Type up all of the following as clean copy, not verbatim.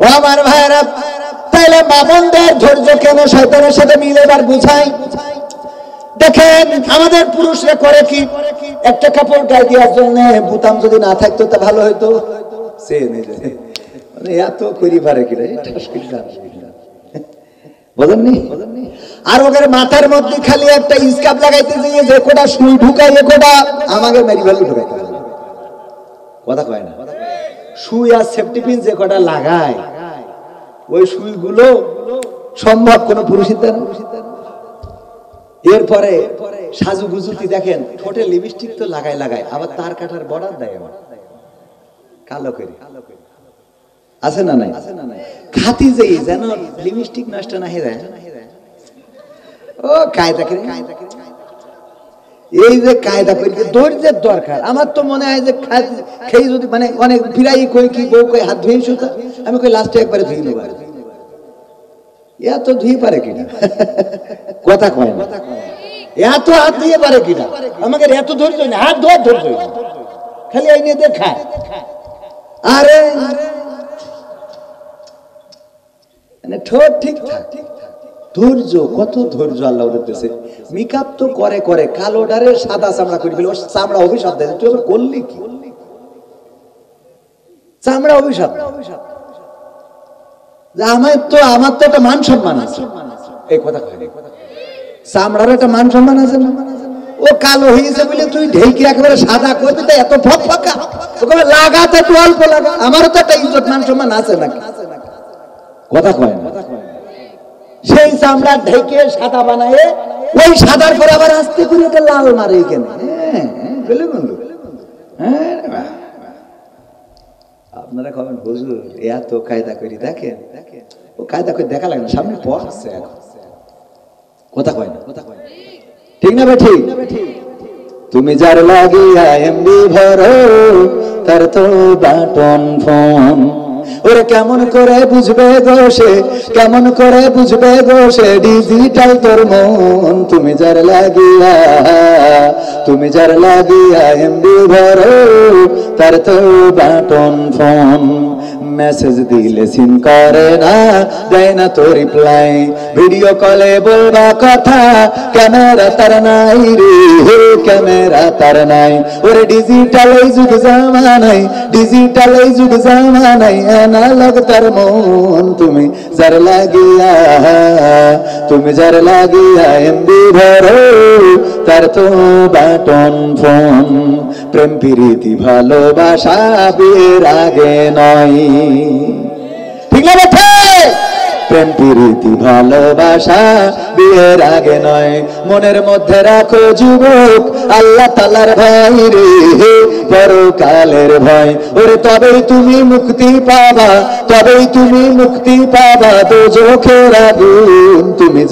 ও আমার ভাইরা, তাইলে মামুনদের ধৈর্য কেন শয়তানের সাথে মিলে এবার বুঝাই। দেখেন আমাদের পুরুষরা করে কি, একটা কাপড় গায়ে দেওয়ার জন্য বুতাম যদি না থাকতো তা ভালো হইতো। এত করি পারে কিনা বোঝেননি? আর ওদের মাথার মধ্যে খালি একটা স্কাপ লাগাইতে দিয়ে যে কোটা সুই ঢুকাই, এ কোটা আমাকে মেরি ভ্যালু ঢুকাইতে কথা কয় না। সুই আর সেফটি পিন যে কটা লাগায়, ওই সুইগুলো সম্ভব কোন পুরুষের দ্বারা। এরপরে সাজুগুজুতি দেখেন, ঠোঁটে লিপস্টিক তো লাগায়, আবার তার কাটার বর্ডার দেয় আমার কালো করে, আছে না নাই? খাতি যেই যেন লিপস্টিক নষ্ট না হয়ে যায়। ও কায়দা করে, এই যে কায়দা করে ধৈর্যের দরকার। আমার তো মনে হয় যে খেয়ে যদি মানে অনেক ফিরাই কই কি বউ কই হাত ধুয়ে সুতা, আমি কই লাস্টে একবারে ধুই নেব। এত ধুয়ে পারে কিনা কথা কয় না, এত হাত দিয়ে পারে কিনা আমাকে এত ধৈর্য না, হাত ধোয়ার ধৈর্য খালি এই নিয়ে দেখা। আরে ঠোঁট ঠিক ধৈর্য, কত ধৈর্য আল্লাহ ওদের দেশে। মেকআপ তো করে কালো ডারে সাদা চামড়া করে ফেলে, চামড়া অভিশাপ দেয়। তুই আবার করলি কি? চামড়া অভিশাপ। আমার তো একটা মান সম্মান আছে, এই কথা কয়। চামড়ার একটা মান সম্মান আছে না? ও কালো হয়েছে বলে তুই ঢেকে একেবারে সাদা করবি, তাই এত ফকফকা লাগাতে একটু অল্প লাগা। আমারও তো একটা ইজ্জত মান সম্মান আছে নাকি কথা কয় না। সেই চামড়া ঢেকে সাদা বানায়, ওই সাদার পরে আবার আস্তে করে একটা লাল মারে এখানে। আপনারা কবেন হুজুর এত কায়দা করি দেখেন, ও কায়দা করে দেখা লাগে না, সামনে পড়ছে এখন কথা কয় না, ঠিক না ভাই? ঠিক। তুমি যার লাগিয়া এমবি ভরো, তার তো বাটন ফোন। ওরে কেমন করে বুঝবে গো সে, কেমন করে বুঝবে গো সে ডিজিটাল তোর মন। তুমি যার লাগিয়া এমবি ভরো, তার তো বাটন ফোন। মেসেজ দিলে সিন করে না, দেয় না তো রিপ্লাই। ভিডিও কলে বলবা কথা, ক্যামেরা তার নাই রে, ক্যামেরা তার নাই। ওরে ডিজিটাল এই যুগ জামানাই, ডিজিটাল এই যুগ জামানাই, অ্যানালগ তার মন। তুমি যার লাগিয়া এমবি ভরো, তার তো বাটন ফোন। প্রেম প্রীতি ভালোবাসা বিয়ের আগে নয়, ঠিক না বেঠে? প্রেম প্রীতি ভালোবাসা বিয়ের আগে নয়। মনের মধ্যে রাখো যুবক আল্লাহ তাআলার ভয় রে, পরকালের ভয়। ওরে তবেই তুমি মুক্তি পাবা, তবেই তুমি মুক্তি পাবা দোজখের আগুন। তুমি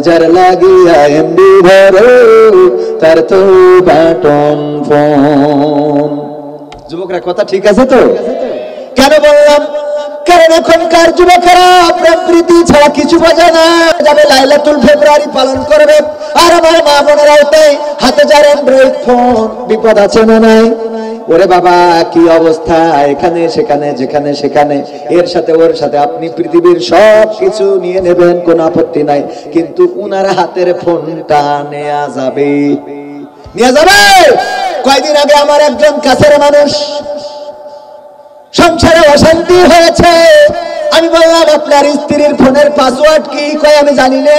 যার লাগিয়া এমবি ভরো, তার তো বাটন ফোন। যুবকরা কথা ঠিক আছে তো? কেন বললাম? কারণ এখনকার যুবকেরা প্রেম প্রীতি ছাড়া কিছু বোঝে না। যাবে লাইলাতুল ফেব্রুয়ারি পালন করবে, আর আমার মা বোনেরাও তাই হাতে যার অ্যান্ড্রয়েড ফোন। বিপদ আছে না নাই? ওরে বাবা কি অবস্থা, এখানে সেখানে যেখানে সেখানে এর সাথে ওর সাথে আপনি পৃথিবীর সব কিছু নিয়ে নেবেন, কোনো আপত্তি নাই, কিন্তু উনার হাতের ফোনটা নেওয়া যাবে। কয়দিন আগে আমার একজন কাছের মানুষ সংসারে অশান্তি হয়েছে। আমি বললাম আপনার স্ত্রীর ফোনের পাসওয়ার্ড কি? কয় আমি জানি না।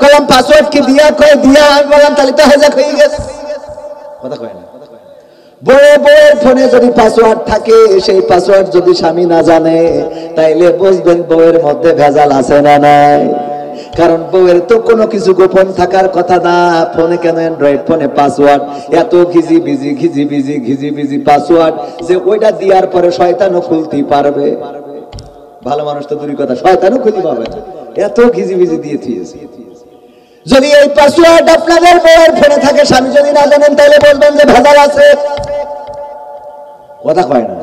কলম পাসওয়ার্ড কি দিয়া? কয় দিয়া। আমি বললাম তাহলে তো হেজাক হয়ে গেছে। কথা কয় না। বউয়ের ফোনে যদি পাসওয়ার্ড থাকে, সেই পাসওয়ার্ড যদি স্বামী না জানে, তাইলে বুঝবেন বউয়ের মধ্যে ভেজাল আছে না নাই। কারণ বউয়ের তো কোনো কিছু গোপন থাকার কথা না। ফোনে কেন অ্যান্ড্রয়েড ফোনে পাসওয়ার্ড এত ঘিজি পাসওয়ার্ড যে ওইটা দেওয়ার পরে শয়তানও খুলতে পারবে। ভালো মানুষ তো দূরের কথা, শয়তানও খুলতে পারবে না, এত ঘিজি দিয়ে দিয়েছে। যদি এই পাসওয়ার্ড আপনাদের বউয়ের ফোনে থাকে, স্বামী যদি না জানেন, তাহলে বলবেন যে ভেজাল আছে। কথা কয় না।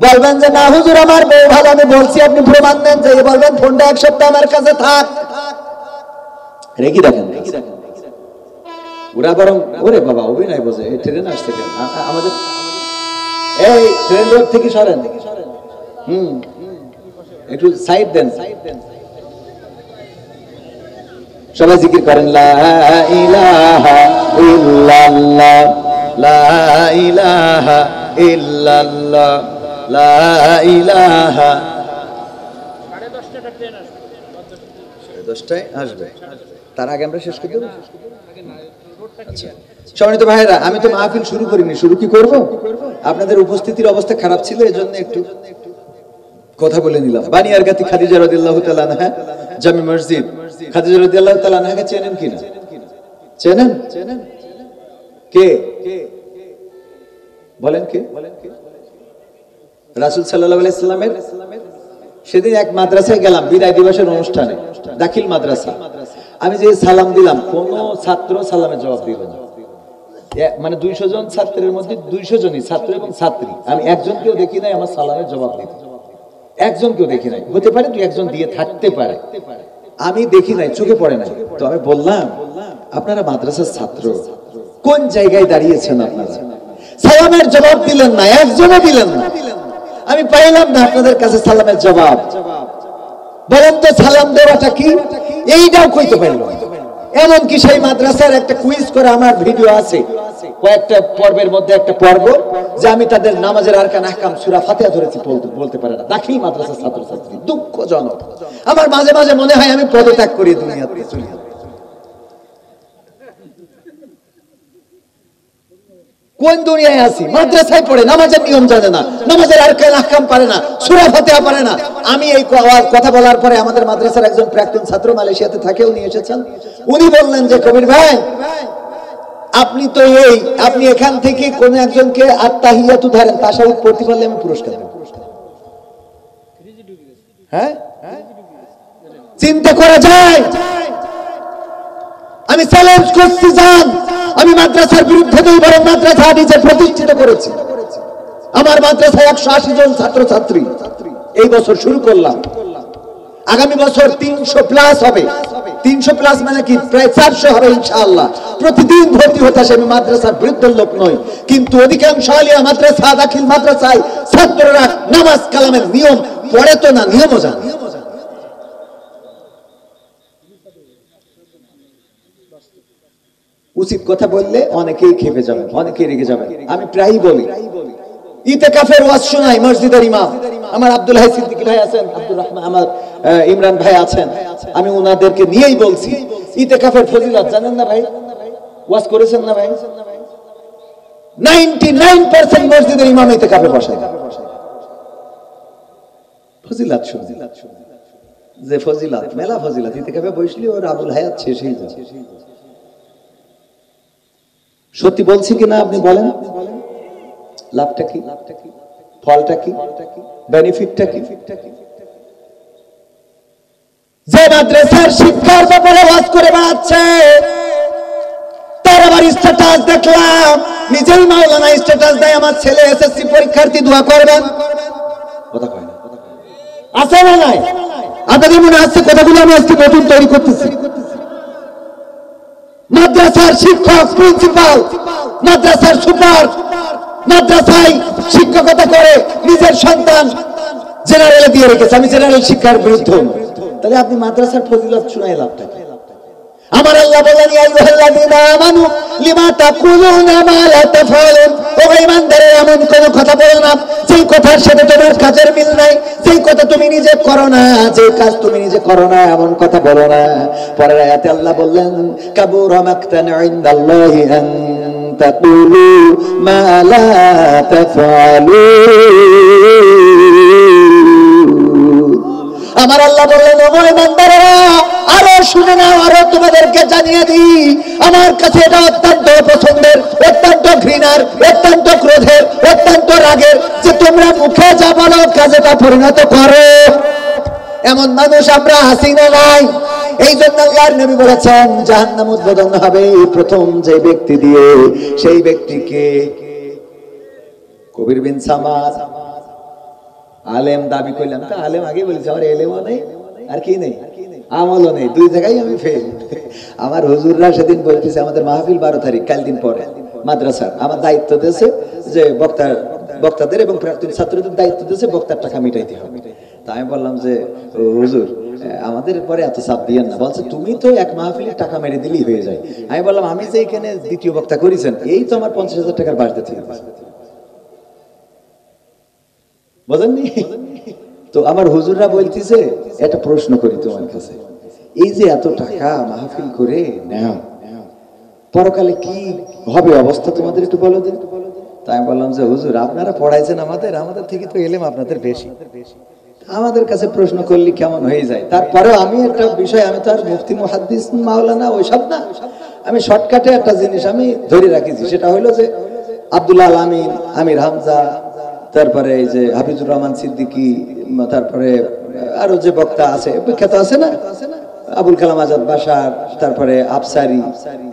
বলবেন যে না হুজুর আমার বউ ভালো, আমি বলছি, আপনি প্রমাণ দেন। যে বলবেন ফোনটা এক সপ্তাহ আমার কাছে থাক, রেখে দেখেন। ওরা বরং ওরে বাবা অভিনয় বোঝে, ট্রেন আসছে কেন আমাদের এই ট্রেন রোড থেকে সরেন, একটু সাইড দেন। সবাই জিকির করেন লা ইলাহা ইল্লাল্লাহ, লা ইলাহা ইল্লাল্লাহ, লা ইলাহা। 10:30টায় আসবে, তার আগে আমরা শেষ করে দেব। আচ্ছা সম্মানিত ভাইরা, আমি তো মাহফিল শুরু করিনি, শুরু কি করব? আপনাদের উপস্থিতির অবস্থা খারাপ ছিল, এজন্য একটু কথা বলে নিলাম। বানিয়ারগাতি খাদিজা রাদিয়াল্লাহু তাআলা আনহা জামি মসজিদ, খাদিজা রাদিয়াল্লাহু তাআলা আনহাকে চেনেন কিনা? চেনেন? কে বলেন, কে? রাসূল সাল্লাল্লাহু আলাইহি সাল্লামের সেদিন এক মাদ্রাসায় গেলাম বিদায় দিবসের অনুষ্ঠানে, দাখিল মাদ্রাসা। আমি যে সালাম দিলাম, কোন ছাত্র সালামের জবাব দিল না। মানে 200 জন ছাত্রের মধ্যে 200 জনই ছাত্র এবং ছাত্রী, আমি একজনকেও দেখি নাই আমার সালামের জবাব দিতে, একজনকেও দেখি নাই। হতে পারে তুই একজন দিয়ে থাকতে পারে, আমি দেখি নাই, চোখে পড়ে নাই। তো আমি বললাম, আপনারা মাদ্রাসার ছাত্র, কোন জায়গায় দাঁড়িয়েছেন আপনারা? সালামের জবাব দিলেন না, একজনও দিলেন না। আমি পাইলাম না আপনাদের কাছে সালামের জবাব। বলেন তো সালাম দেওয়াটা কি? এইটাও কইতে পারল। এমনকি সেই মাদ্রাসার একটা কুইজ করে আমার ভিডিও আছে, কয়েকটা পর্বের মধ্যে একটা পর্ব, যে আমি তাদের নামাজের আরকান আহকাম সূরা ফাতিহা ধরেছি, বলতে পারে না। দাখিল মাদ্রাসার ছাত্রছাত্রী, দুঃখজনক। আমার মাঝে মাঝে মনে হয় আমি পদত্যাগ করি, দুনিয়াতে চলে যাব। কোন দুনিয়ায় আছি? মাদ্রাসায় পড়ে, নামাজের নিয়ম জানে না, নামাজের আরকান আহকাম পারে না, সূরা ফাতিহা পারে না। আমি এই কথা বলার পরে আমাদের মাদ্রাসার একজন প্রাক্তন ছাত্র মালয়েশিয়াতে থাকে, উনি এসেছেন। উনি বললেন যে কবির ভাই, আপনি তো আপনি এখান থেকে কোন একজনকে আত্তাহিয়াতু ধরেন, তাশাহুদ পড়তে পারলে আমি পুরস্কার দেব। হ্যাঁ, চিন্তা করা যায়? আমি চ্যালেঞ্জ করছি, যান, আমি মাদ্রাসার বিরুদ্ধে নই, বরং মাদ্রাসা নিজে প্রতিষ্ঠিত করেছি। আমার মাদ্রাসায় 180 জন ছাত্রছাত্রী এই বছর শুরু করলাম, আগামী বছর 300 প্লাস হবে। 300 প্লাস মানে কি, প্রায় 400 হবে ইনশাআল্লাহ। প্রতিদিন ভর্তি হতে আসে। আমি মাদ্রাসার বিরুদ্ধের লোক নই, কিন্তু অধিকাংশ আলিয়া মাদ্রাসা, দাখিল মাদ্রাসায় ছাত্ররা নামাজ কালামের নিয়ম পড়ে তো না, নিয়মও জানে। উচিত কথা বললে অনেকেই খেপে যাবেন, অনেকেই রেগে যাবেন। আমি প্রায়ই বলি, ইতিকাফের ওয়াজ শোনাই মসজিদের ইমাম আমার আব্দুল হাই সিদ্দিকী ভাই আছেন, আব্দুর রহমান আমার ইমরান ভাই আছেন, আমি ওনাদেরকে নিয়েই বলছি, ইতিকাফের ফজিলত জানেন না ভাই? ওয়াজ করেছেন না ভাই? 99% মসজিদের ইমাম ইতিকাফে বসে। ফজিলত শুনুন, যে ফজিলত, মেলা ফজিলত। ইতিকাফে বসলে ওর আবুল হায়াত শেষ হয়ে যায়। সত্যি বলছি কিনা আপনি বলেন? লাভটা কি, ফলটা কি, বেনিফিটটা কি? যে মাদ্রাসার শিক্ষার ব্যাপারে ওয়াজ করে বেড়াচ্ছে, তার আবার স্ট্যাটাস দেখলাম, নিজেই মাওলানা স্ট্যাটাস দেয়, আমার ছেলে এসএসসি পরীক্ষার্থী, দোয়া করবেন। কথা কয় না, আছে না নাই? আপনাদের মনে আছে কথাগুলো আমি আজকে নতুন তৈরি করতেছি। মাদ্রাসার শিক্ষক, প্রিন্সিপাল, মাদ্রাসার সুপার, মাদ্রাসায় শিক্ষকতা করে নিজের সন্তান জেনারেলে দিয়ে রেখেছে। আমি জেনারেল শিক্ষার বিরুদ্ধে। তাহলে আপনি মাদ্রাসার ফজিলত শুনাই লাভটা কি? আমার আল্লাহ বলেন, ইয়া আইয়ুহাল্লাযীনা আমানু লিমা তাকুলুনা মা লা তাফআলুন। ও ঈমানদারেরা, এমন কোন কথা বলো না যেই কথার সাথে তোমার কাজের মিল নাই, যেই কথা তুমি নিজে করো না, যেই কাজ তুমি নিজে করো না, এমন কথা বলো না। পরের আয়াতে আল্লাহ বললেন, কাবুরা মাকতান ইনদাল্লাহি আন তাকুলু মা লা তাফআলুন। আমার আল্লাহ বললেন, ও ঈমানদারেরা, আরো শুনে নাও, আরো তোমাদেরকে জানিয়ে দিই, আমার কাছে এটা অত্যন্ত পছন্দের, অত্যন্ত ঘৃণার, অত্যন্ত ক্রোধের, অত্যন্ত রাগের, যে তোমরা মুখে যা বলো কাজে তা পরিণত করো। এমন মানুষ আমরা আছি না নাই? এই জন্য আল্লাহর নবী বলেছেন, জাহান্নাম উদ্বোধন হবে প্রথম যে ব্যক্তি দিয়ে, সেই ব্যক্তিকে কবির বিন সামাদ। আলেম দাবি করলাম, তা আলেম আগে বলেছে, আমার এলেমও নেই আর কি নেই, আমলও নেই, দুই জায়গায় আমি ফেল। আমার হুজুররা সেদিন বলতেছে, আমাদের মাহফিল 12 তারিখ, কাল দিন পরে মাদ্রাসার, আমার দায়িত্ব দিয়েছে যে বক্তাদের এবং প্রার্থী ছাত্রদের দায়িত্ব দিয়েছে বক্তার টাকা মিটাইতে হবে। তা আমি বললাম যে হুজুর আমাদের পরে এত চাপ দিয়েন না। বলছে তুমি তো এক মাহফিলের টাকা মেরে দিলেই হয়ে যায়। আমি বললাম আমি যে এখানে দ্বিতীয় বক্তা করেছেন এই তো আমার 50,000 টাকার বাস দিতে বুঝেননি? তো আমার হুজুররা বলতেছে একটা প্রশ্ন করি তোমার কাছে, এই যে এত টাকা মাহফিল করে নাও, পরকালে কি হবে অবস্থা তোমাদের একটু বলো দিন। তাই আমি বললাম যে হুজুর আপনারা পড়াইছেন আমাদের থেকে তো এলেম আপনাদের বেশি, আমাদের কাছে প্রশ্ন করলে কেমন হয়ে যায়। তারপরেও আমি একটা বিষয়, আমি তো আর মুফতি মুহাদ্দিস মাওলানা ওইসব না, আমি শর্টকাটে একটা জিনিস আমি ধরে রাখিছি, সেটা হলো যে আব্দুল্লাহ আল আমিন, আমির হামজা, তারপরে এই যে হাফিজুর রহমান সিদ্দিকী, তারপরে আরো যে বক্তা আছে বিখ্যাত আছে না, আবুল কালাম আজাদ বাশার, তারপরে আফসারি,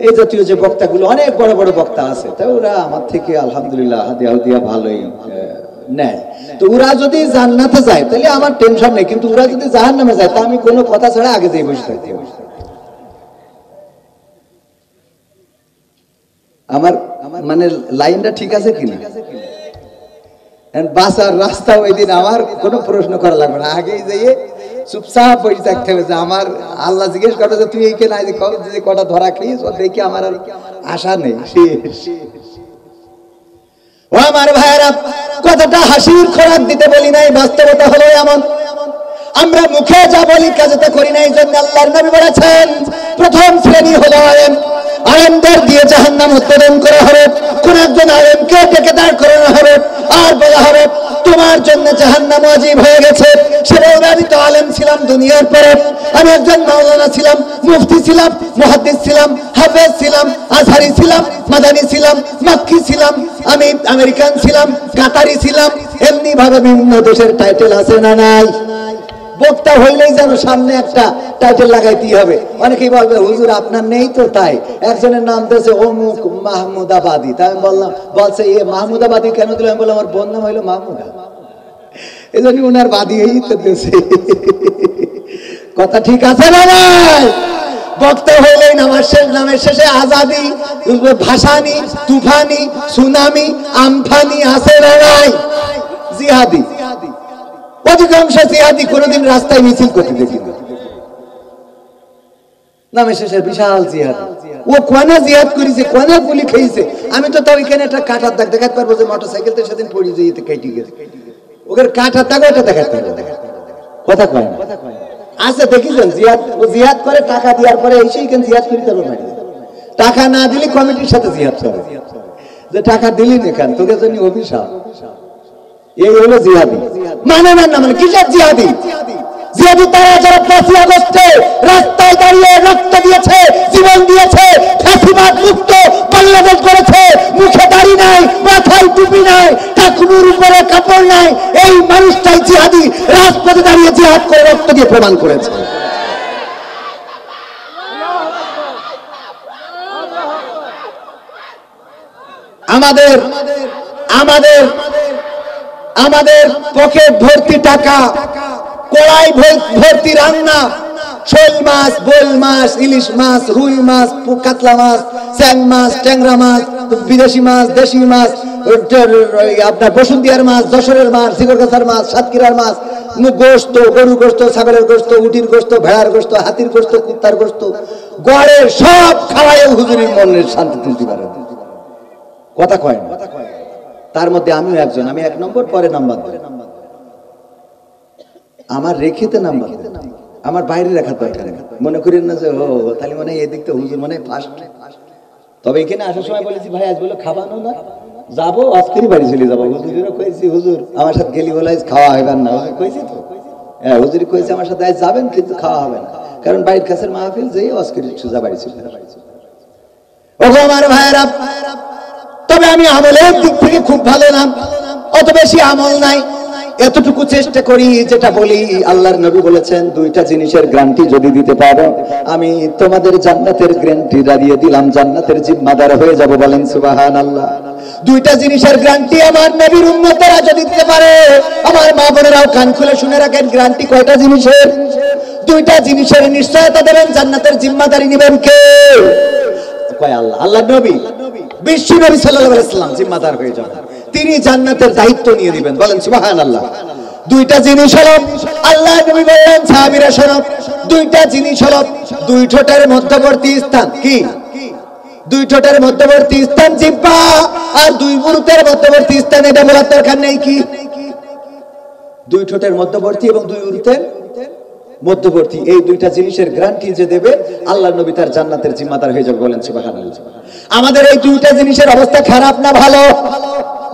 এই জাতীয় যে বক্তাগুলো অনেক বড় বড় বক্তা আছে, তা ওরা আমার থেকে আলহামদুলিল্লাহ হাদিয়া ভালোই নেয়। তো ওরা যদি জান্নাতে যায় তাহলে আমার টেনশন নেই, কিন্তু ওরা যদি জাহান্নামে যায় তা আমি কোনো কথা ছাড়া আগে যেয়ে বসে থাকতে হবে। আমার মানে লাইনটা ঠিক আছে কিনা? বাসার রাস্তা ওই দিন আমার কোনো প্রশ্ন করা লাগবে না, আগেই যেয়ে চুপচাপ বসে থাকতে হবে। যে আমার আল্লাহ জিজ্ঞেস করে যে তুই এইখানে যে কটা ধরা খেয়েছ দেখি আমার আর আশা নেই। ও আমার ভাইয়েরা, কথাটা হাসির খোরাক দিতে বলি নাই, বাস্তবতা হলো এমন। আমরা মুখে যা বলি কাজে তা করি নাই। জন্য আল্লাহর নবী বলেছেন প্রথম শ্রেণী হলো আলেম, আলেমদের দিয়ে জাহান্নাম উৎপাদন করা হবে। কোন একজন আলেমকে ডেকে দাঁড় করানো হবে আর বলা হবে তোমার জন্য জাহান্নাম ওয়াজিব হয়ে গেছে। সে বলবে আমি তো আলেম ছিলাম দুনিয়ার পরে, আমি একজন মাওলানা ছিলাম, মুফতি ছিলাম, মুহাদ্দিস ছিলাম, হাফেজ ছিলাম, আজহারি ছিলাম, মাদানী ছিলাম, মাক্কি ছিলাম, আমি আমেরিকান ছিলাম, কাতারি ছিলাম। এমনি ভাবে বিভিন্ন দেশের টাইটেল আছে না নাই? বক্তা হইলেই যেন সামনে একটা টাইটেল লাগাইতেই হবে। অনেকেই বলবে হুজুর আপনার নেই তো, তাই একজনের নাম দিয়েছে অমুক মাহমুদাবাদী। তাই আমি বললাম, বলছে এ মাহমুদাবাদী কেন দিল? আমি বললাম আমার বোন নাম হইলো মাহমুদা, এই জন্য উনার বাদী এই তো দিয়েছে। কথা ঠিক আছে না ভাই? বক্তা হইলেই নামের শেষে আজাদি, ভাসানি, তুফানি, সুনামি, আমফানি আছে না নাই? জিহাদি, অধিকাংশ জিহাদি কোনদিন রাস্তায় মিছিল করতে দেখি না, নামে শেষে বিশাল জিহাদি। ও কোনে জিহাদ করেছে, কোনে গুলি খেয়েছে, আমি তো তাও এখানে একটা কাটার দাগ দেখাতে পারবো যে মোটরসাইকেল তো সেদিন পড়ে যেতে কেটে গেছে, ওদের কাটার দাগ ওটা দেখাতে পারবো। কথা কয় না আছে দেখেছেন? জিহাদ করে টাকা দেওয়ার পরে এসেই কেন জিহাদ করি তার বাড়ি, টাকা না দিলে কমিটির সাথে জিহাদ করে, যে টাকা দিলি না কেন তোকে জন্য অভিশাপ। এই হলো জিহাদি। মানে না মানে কিসের জিহাদি? জিহাদি তারা যারা 5ই আগস্টে রাস্তায় দাঁড়িয়ে রক্ত দিয়েছে, জীবন দিয়েছে, ফাঁসিবাদ মুক্ত বাংলাদেশ করেছে, মুখে দাড়ি নাই, মাথায় টুপি নাই, টাকুর উপরে কাপড় নাই, এই মানুষটাই জিহাদি। রাজপথে দাঁড়িয়ে জিহাদ করে রক্ত দিয়ে প্রমাণ করেছে। আমাদের আমাদের আমাদের পকেট ভর্তি টাকা, কড়াই ভর্তি রান্না, শোল মাছ, বোল মাছ, ইলিশ মাছ, রুই মাছ, কাতলা মাছ, চ্যাং মাছ, ট্যাংরা মাছ, বিদেশি মাছ, দেশি মাছ, আপনার বসুন্ধিয়ার মাছ, যশোরের মাছ, জিগরগাছার মাছ, সাতক্ষীরার মাছ, গোস্ত, গরু গোস্ত, ছাগলের গোস্ত, উটির গোস্ত, ভেড়ার গোস্ত, হাতির গোস্ত, কুত্তার গোস্ত, গড়ের সব খাওয়ায় হুজুরের মনের শান্তি তুলতে পারে। কথা কয় না? তার মধ্যে আমিও একজন, আমি 1 নম্বর, পরে নাম্বার দেব। আমার রেখেতে নাম্বার দেব, আমার বাইরে রাখার দরকার নেই। মনে করেন না যে ও তাহলে মানে এদিক তো হুজুর মানে ফার্স্ট। তবে এখানে আসার সময় বলেছি ভাই আজ বলে খাবানো না, যাবো আজকেরই বাড়ি চলে যাবো। হুজুরেরও কয়েছি হুজুর আমার সাথে গেলি বলে আজ খাওয়া হবে না, কয়েছি তো হ্যাঁ হুজুরি কয়েছে আমার সাথে আজ যাবেন কিন্তু খাওয়া হবে না, কারণ বাড়ির কাছের মাহফিল যেই আজকের সোজা বাড়ি চলে যাবে। ওগো আমার ভাইয়েরা, তবে আমি আমলের দিক থেকে খুব ভালো না, অত বেশি আমল নাই, এতটুকু চেষ্টা করি যেটা বলি। আল্লাহর নবী বলেছেন 2টা জিনিসের গ্যারান্টি যদি দিতে পারো আমি তোমাদের জান্নাতের গ্যারান্টি দাঁড়িয়ে দিলাম, জান্নাতের জিম্মাদার হয়ে যাব। বলেন সুবহানাল্লাহ। 2টা জিনিসের গ্যারান্টি আমার নবীর উম্মতরা যদি দিতে পারে, আমার মা বোনেরাও কান খুলে শুনে রাখেন, গ্যারান্টি কয়টা জিনিসের? 2টা জিনিসের নিশ্চয়তা দেবেন, জান্নাতের জিম্মাদারি নেবেন কে? কয় আল্লাহ, আল্লাহর নবী, বিশ্ব নবী সাল্লাল্লাহু আলাইহি ওয়াসাল্লাম জিম্মাদার হয়ে যাবেন। তিনি জান্নাতের দায়িত্ব নিয়ে নেবেন। বলেন সুবহানাল্লাহ। দুইটা জিনিস হলো, আল্লাহ নবী বললেন সাহাবীরা শোনো, দুইটা জিনিস হলো দুই ঠোঁটের মধ্যবর্তী স্থান। কি? দুই ঠোঁটের মধ্যবর্তী স্থান জিহ্বা, আর দুই উরুতের মধ্যবর্তী স্থান। এটা বলার দরকার নেই কি? দুই ঠোঁটের মধ্যবর্তী এবং দুই উরুতের মধ্যবর্তী, এই দুইটা জিনিসের গ্যারান্টি যে দেবে, আল্লাহ নবী তার জান্নাতের জিম্মাদার হয়ে যাবে। বলেন সুবহানাল্লাহ। আমাদের এই দুইটা জিনিসের অবস্থা খারাপ না ভালো?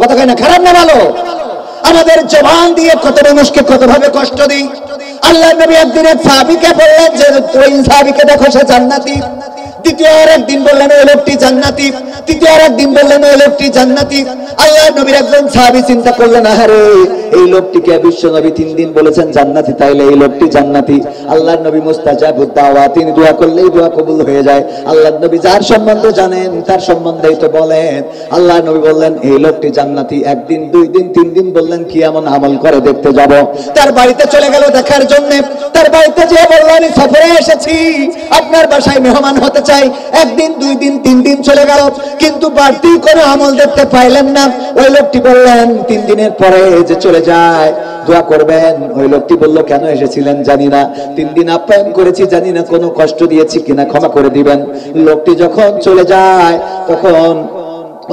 কথা কয় না, খারাপ না ভালো? আমাদের জবান দিয়ে কত মানুষকে কত ভাবে কষ্ট দিই। আল্লাহ নবী একদিন এক সাহাবীকে বললেন যে ওই সাহাবীকে দেখো সে জান্নাতি। দ্বিতীয় আর একদিন বললেন ওই লোকটি জান্নাতি। তৃতীয় আর একদিন বললেন ওই লোকটি জান্নাতি। আল্লাহ নবীর একজন সাহাবী চিন্তা করলেন, আহারে এই লোকটিকে বিশ্ব নবী 3 দিন বলেছেন জান্নাতি, তাইলে এই লোকটি জান্নাতি। আল্লাহর নবী মুস্তাজাবুদ দাওয়াত, তিনি দোয়া করলেই দোয়া কবুল হয়ে যায়। আল্লাহর নবী যার সম্বন্ধে জানেন তার সম্বন্ধেই তো বলেন। আল্লাহর নবী বললেন এই লোকটি জান্নাতি। একদিন, 2 দিন, 3 দিন বললেন কি এমন আমল করে দেখতে যাব। তার বাড়িতে চলে গেল দেখার জন্য। তার বাড়িতে যেয়ে বলল আমি সফরে এসেছি, আপনার বাসায় মেহমান হতে চাই। একদিন, 2 দিন, 3 দিন চলে গেল, কিন্তু বাড়তি কোনো আমল দেখতে পাইলেন না। ওই লোকটি বললেন 3 দিনের পরে যে চলে যায় দোয়া করবেন। ওই লোকটি বলল কেন এসেছিলেন জানি না, 3 দিন আপ্যায়ন করেছি, জানি না কোনো কষ্ট দিয়েছি কিনা, ক্ষমা করে দিবেন। লোকটি যখন চলে যায় তখন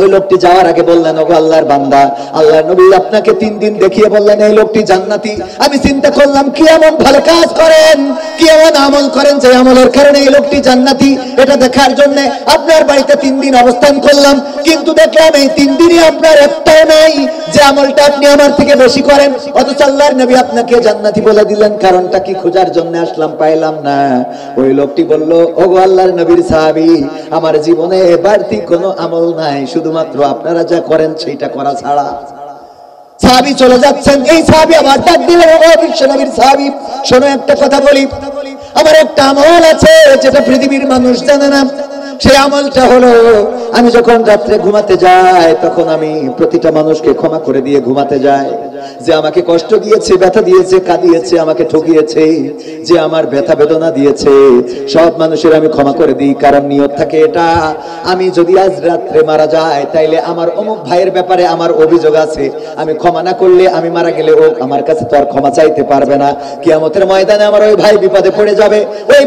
ওই লোকটি যাওয়ার আগে বললেন, ওগো আল্লাহর বান্দা, আল্লাহর নবী আপনাকে 3 দিন দেখিয়ে বললেন এই লোকটি জান্নাতি। আমি চিন্তা করলাম কি এমন ভালো কাজ করেন, কি এমন আমল করেন যে আমলের কারণে এই লোকটি জান্নাতি। এটা দেখার জন্য আপনার বাড়িতে 3 দিন অবস্থান করলাম, কিন্তু দেখলাম এই 3 দিনই আপনার একটাও নাই যে আমলটা আপনি আমার থেকে বেশি করেন, অথচ আল্লাহর নবী আপনাকে জান্নাতি বলে দিলেন। কারণটা কি খোঁজার জন্য আসলাম, পাইলাম না। ওই লোকটি বলল, ওগো আল্লাহর নবীর সাহাবী, আমার জীবনে বাড়তি কোনো আমল নাই, শুধুমাত্র আপনারা যা করেন সেইটা করা ছাড়া। সাহাবী চলে যাচ্ছেন, এই সাহাবী আবার ডাক দিলেন, ও বিশ্ব নবীর সাহাবী, শোনো একটা কথা বলি, আমার একটা আমল আছে যেটা পৃথিবীর মানুষ জানে না। সেই আমলটা হলো, আমি যখন রাত্রে ঘুমাতে যাই তখন আমি প্রতিটা মানুষকে ক্ষমা করে দিয়ে ঘুমাতে যাই। যে আমাকে কষ্ট দিয়েছে, ব্যথা দিয়েছে, কাঁদিয়েছে, আমাকে ঠকিয়েছে, যে আমার ব্যথা বেদনা দিয়েছে, সব মানুষের আমি ক্ষমা করে দিই। কারণ নিয়ত থাকে এটা, আমি যদি আজ রাত্রে মারা যাই তাইলে আমার অমুক ভাইয়ের ব্যাপারে আমার অভিযোগ আছে, আমি ক্ষমা না করলে আমি মারা গেলে ও আমার কাছে তো আর ক্ষমা চাইতে পারবে না। কিয়ামতের ময়দানে আমার ওই ভাই বিপদে পড়ে যাবে, ওই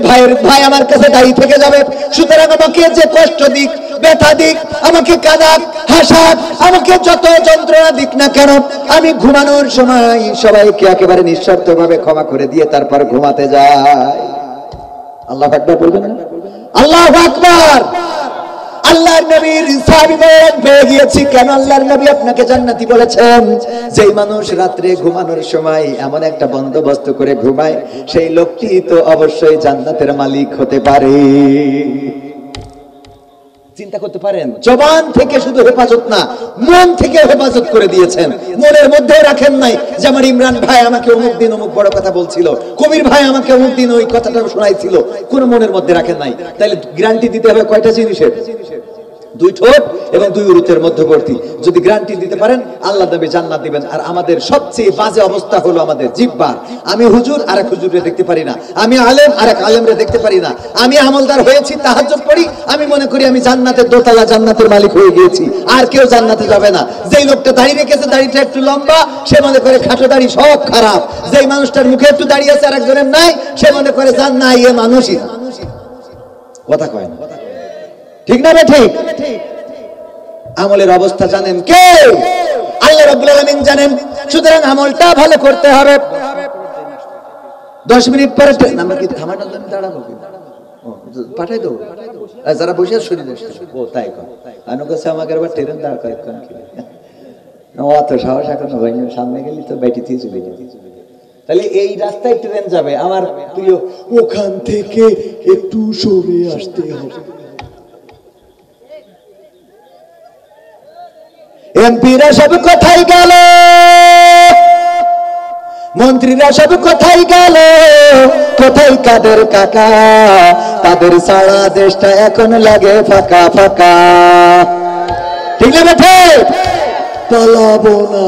ভাই আমার কাছে দায়ী থেকে যাবে। সুতরাং আমাকে যে কষ্ট দিক, ব্যথা দিক, আমাকে কাঁদাক, হাসাক, আমাকে যত যন্ত্রণা দিক না কেন, আমি ঘুমানোর সময় সবাইকে একেবারে নিঃশর্তভাবে ক্ষমা করে দিয়ে তারপর ঘুমাতে যাই। আল্লাহু আকবার বলবেন না? আল্লাহু আকবার। আল্লাহর নবীর সাহাবী বলেন পেয়ে গিয়েছি। কেন আল্লাহর নবী আপনাকে জান্নাতি বলেছেন? যেই মানুষ রাত্রে ঘুমানোর সময় এমন একটা বন্দোবস্ত করে ঘুমায়, সেই লোকটি তো অবশ্যই জান্নাতের মালিক হতে পারে। চিন্তা করতে পারেন, জবান থেকে শুধু হেফাজত না, মন থেকে হেফাজত করে দিয়েছেন। মনের মধ্যে রাখেন নাই যে আমার ইমরান ভাই আমাকে অমুক দিন অমুক বড় কথা বলছিল, কবির ভাই আমাকে অমুক দিন ওই কথাটা শোনাইছিল, কোন মনের মধ্যে রাখেন নাই। তাহলে গ্যারান্টি দিতে হবে কয়টা জিনিসের? 2 ঠোঁট এবং 2 উরুতের মধ্যবর্তী। যদি গ্যারান্টি দিতে পারেন আল্লাহ নবী জান্নাত দিবেন। আর আমাদের সবচেয়ে বাজে অবস্থা হলো আমাদের জিহ্বা। আমি হুজুর আর এক হুজুরে দেখতে পারি না, আমি আলেম আর এক আলেমরে দেখতে পারি না, আমি আমলদার হয়েছি, তাহাজ্জুদ পড়ি, আমি মনে করি আমি জান্নাতের দোতলা জান্নাতের মালিক হয়ে গিয়েছি, আর কেউ জান্নাতে যাবে না। যেই লোকটা দাড়ি রেখেছে, দাড়িটা একটু লম্বা, সে মনে করে খাটো দাড়ি সব খারাপ। যেই মানুষটার মুখে একটু দাড়ি আছে আর একজনের নাই, সে মনে করে জান্নাত এ মানুষই না। কথা কয় না, ঠিক না? ঠিক। আমলের অবস্থা জানেন কে? আল্লাহ রাব্বুল আলামিন জানেন। সুতরাং আমলটা ভালো করতে হবে। 10 মিনিট পরে আমরা কি থামাটার জন্য দাঁড়াবো? পাঠাই দেবো যারা বসে শরীরে। ও তাই কর, আনু কাছে আমাকে আবার ট্রেন দাঁড় করে অত সাহস এখন হয়নি, সামনে গেলি তো বেটিতে চলে যাবে। তাহলে এই রাস্তায় ট্রেন যাবে, আমার প্রিয় ওখান থেকে একটু সরে আসতে হবে। এমপিরা সব কোথায় গেল, মন্ত্রীরা সব কোথায় গেল, কোথায় কাদের কাকা? তাদের সারা দেশটা এখন লাগে ফাঁকা ফাঁকা। ঠিক না বেঠে? পালাবো না,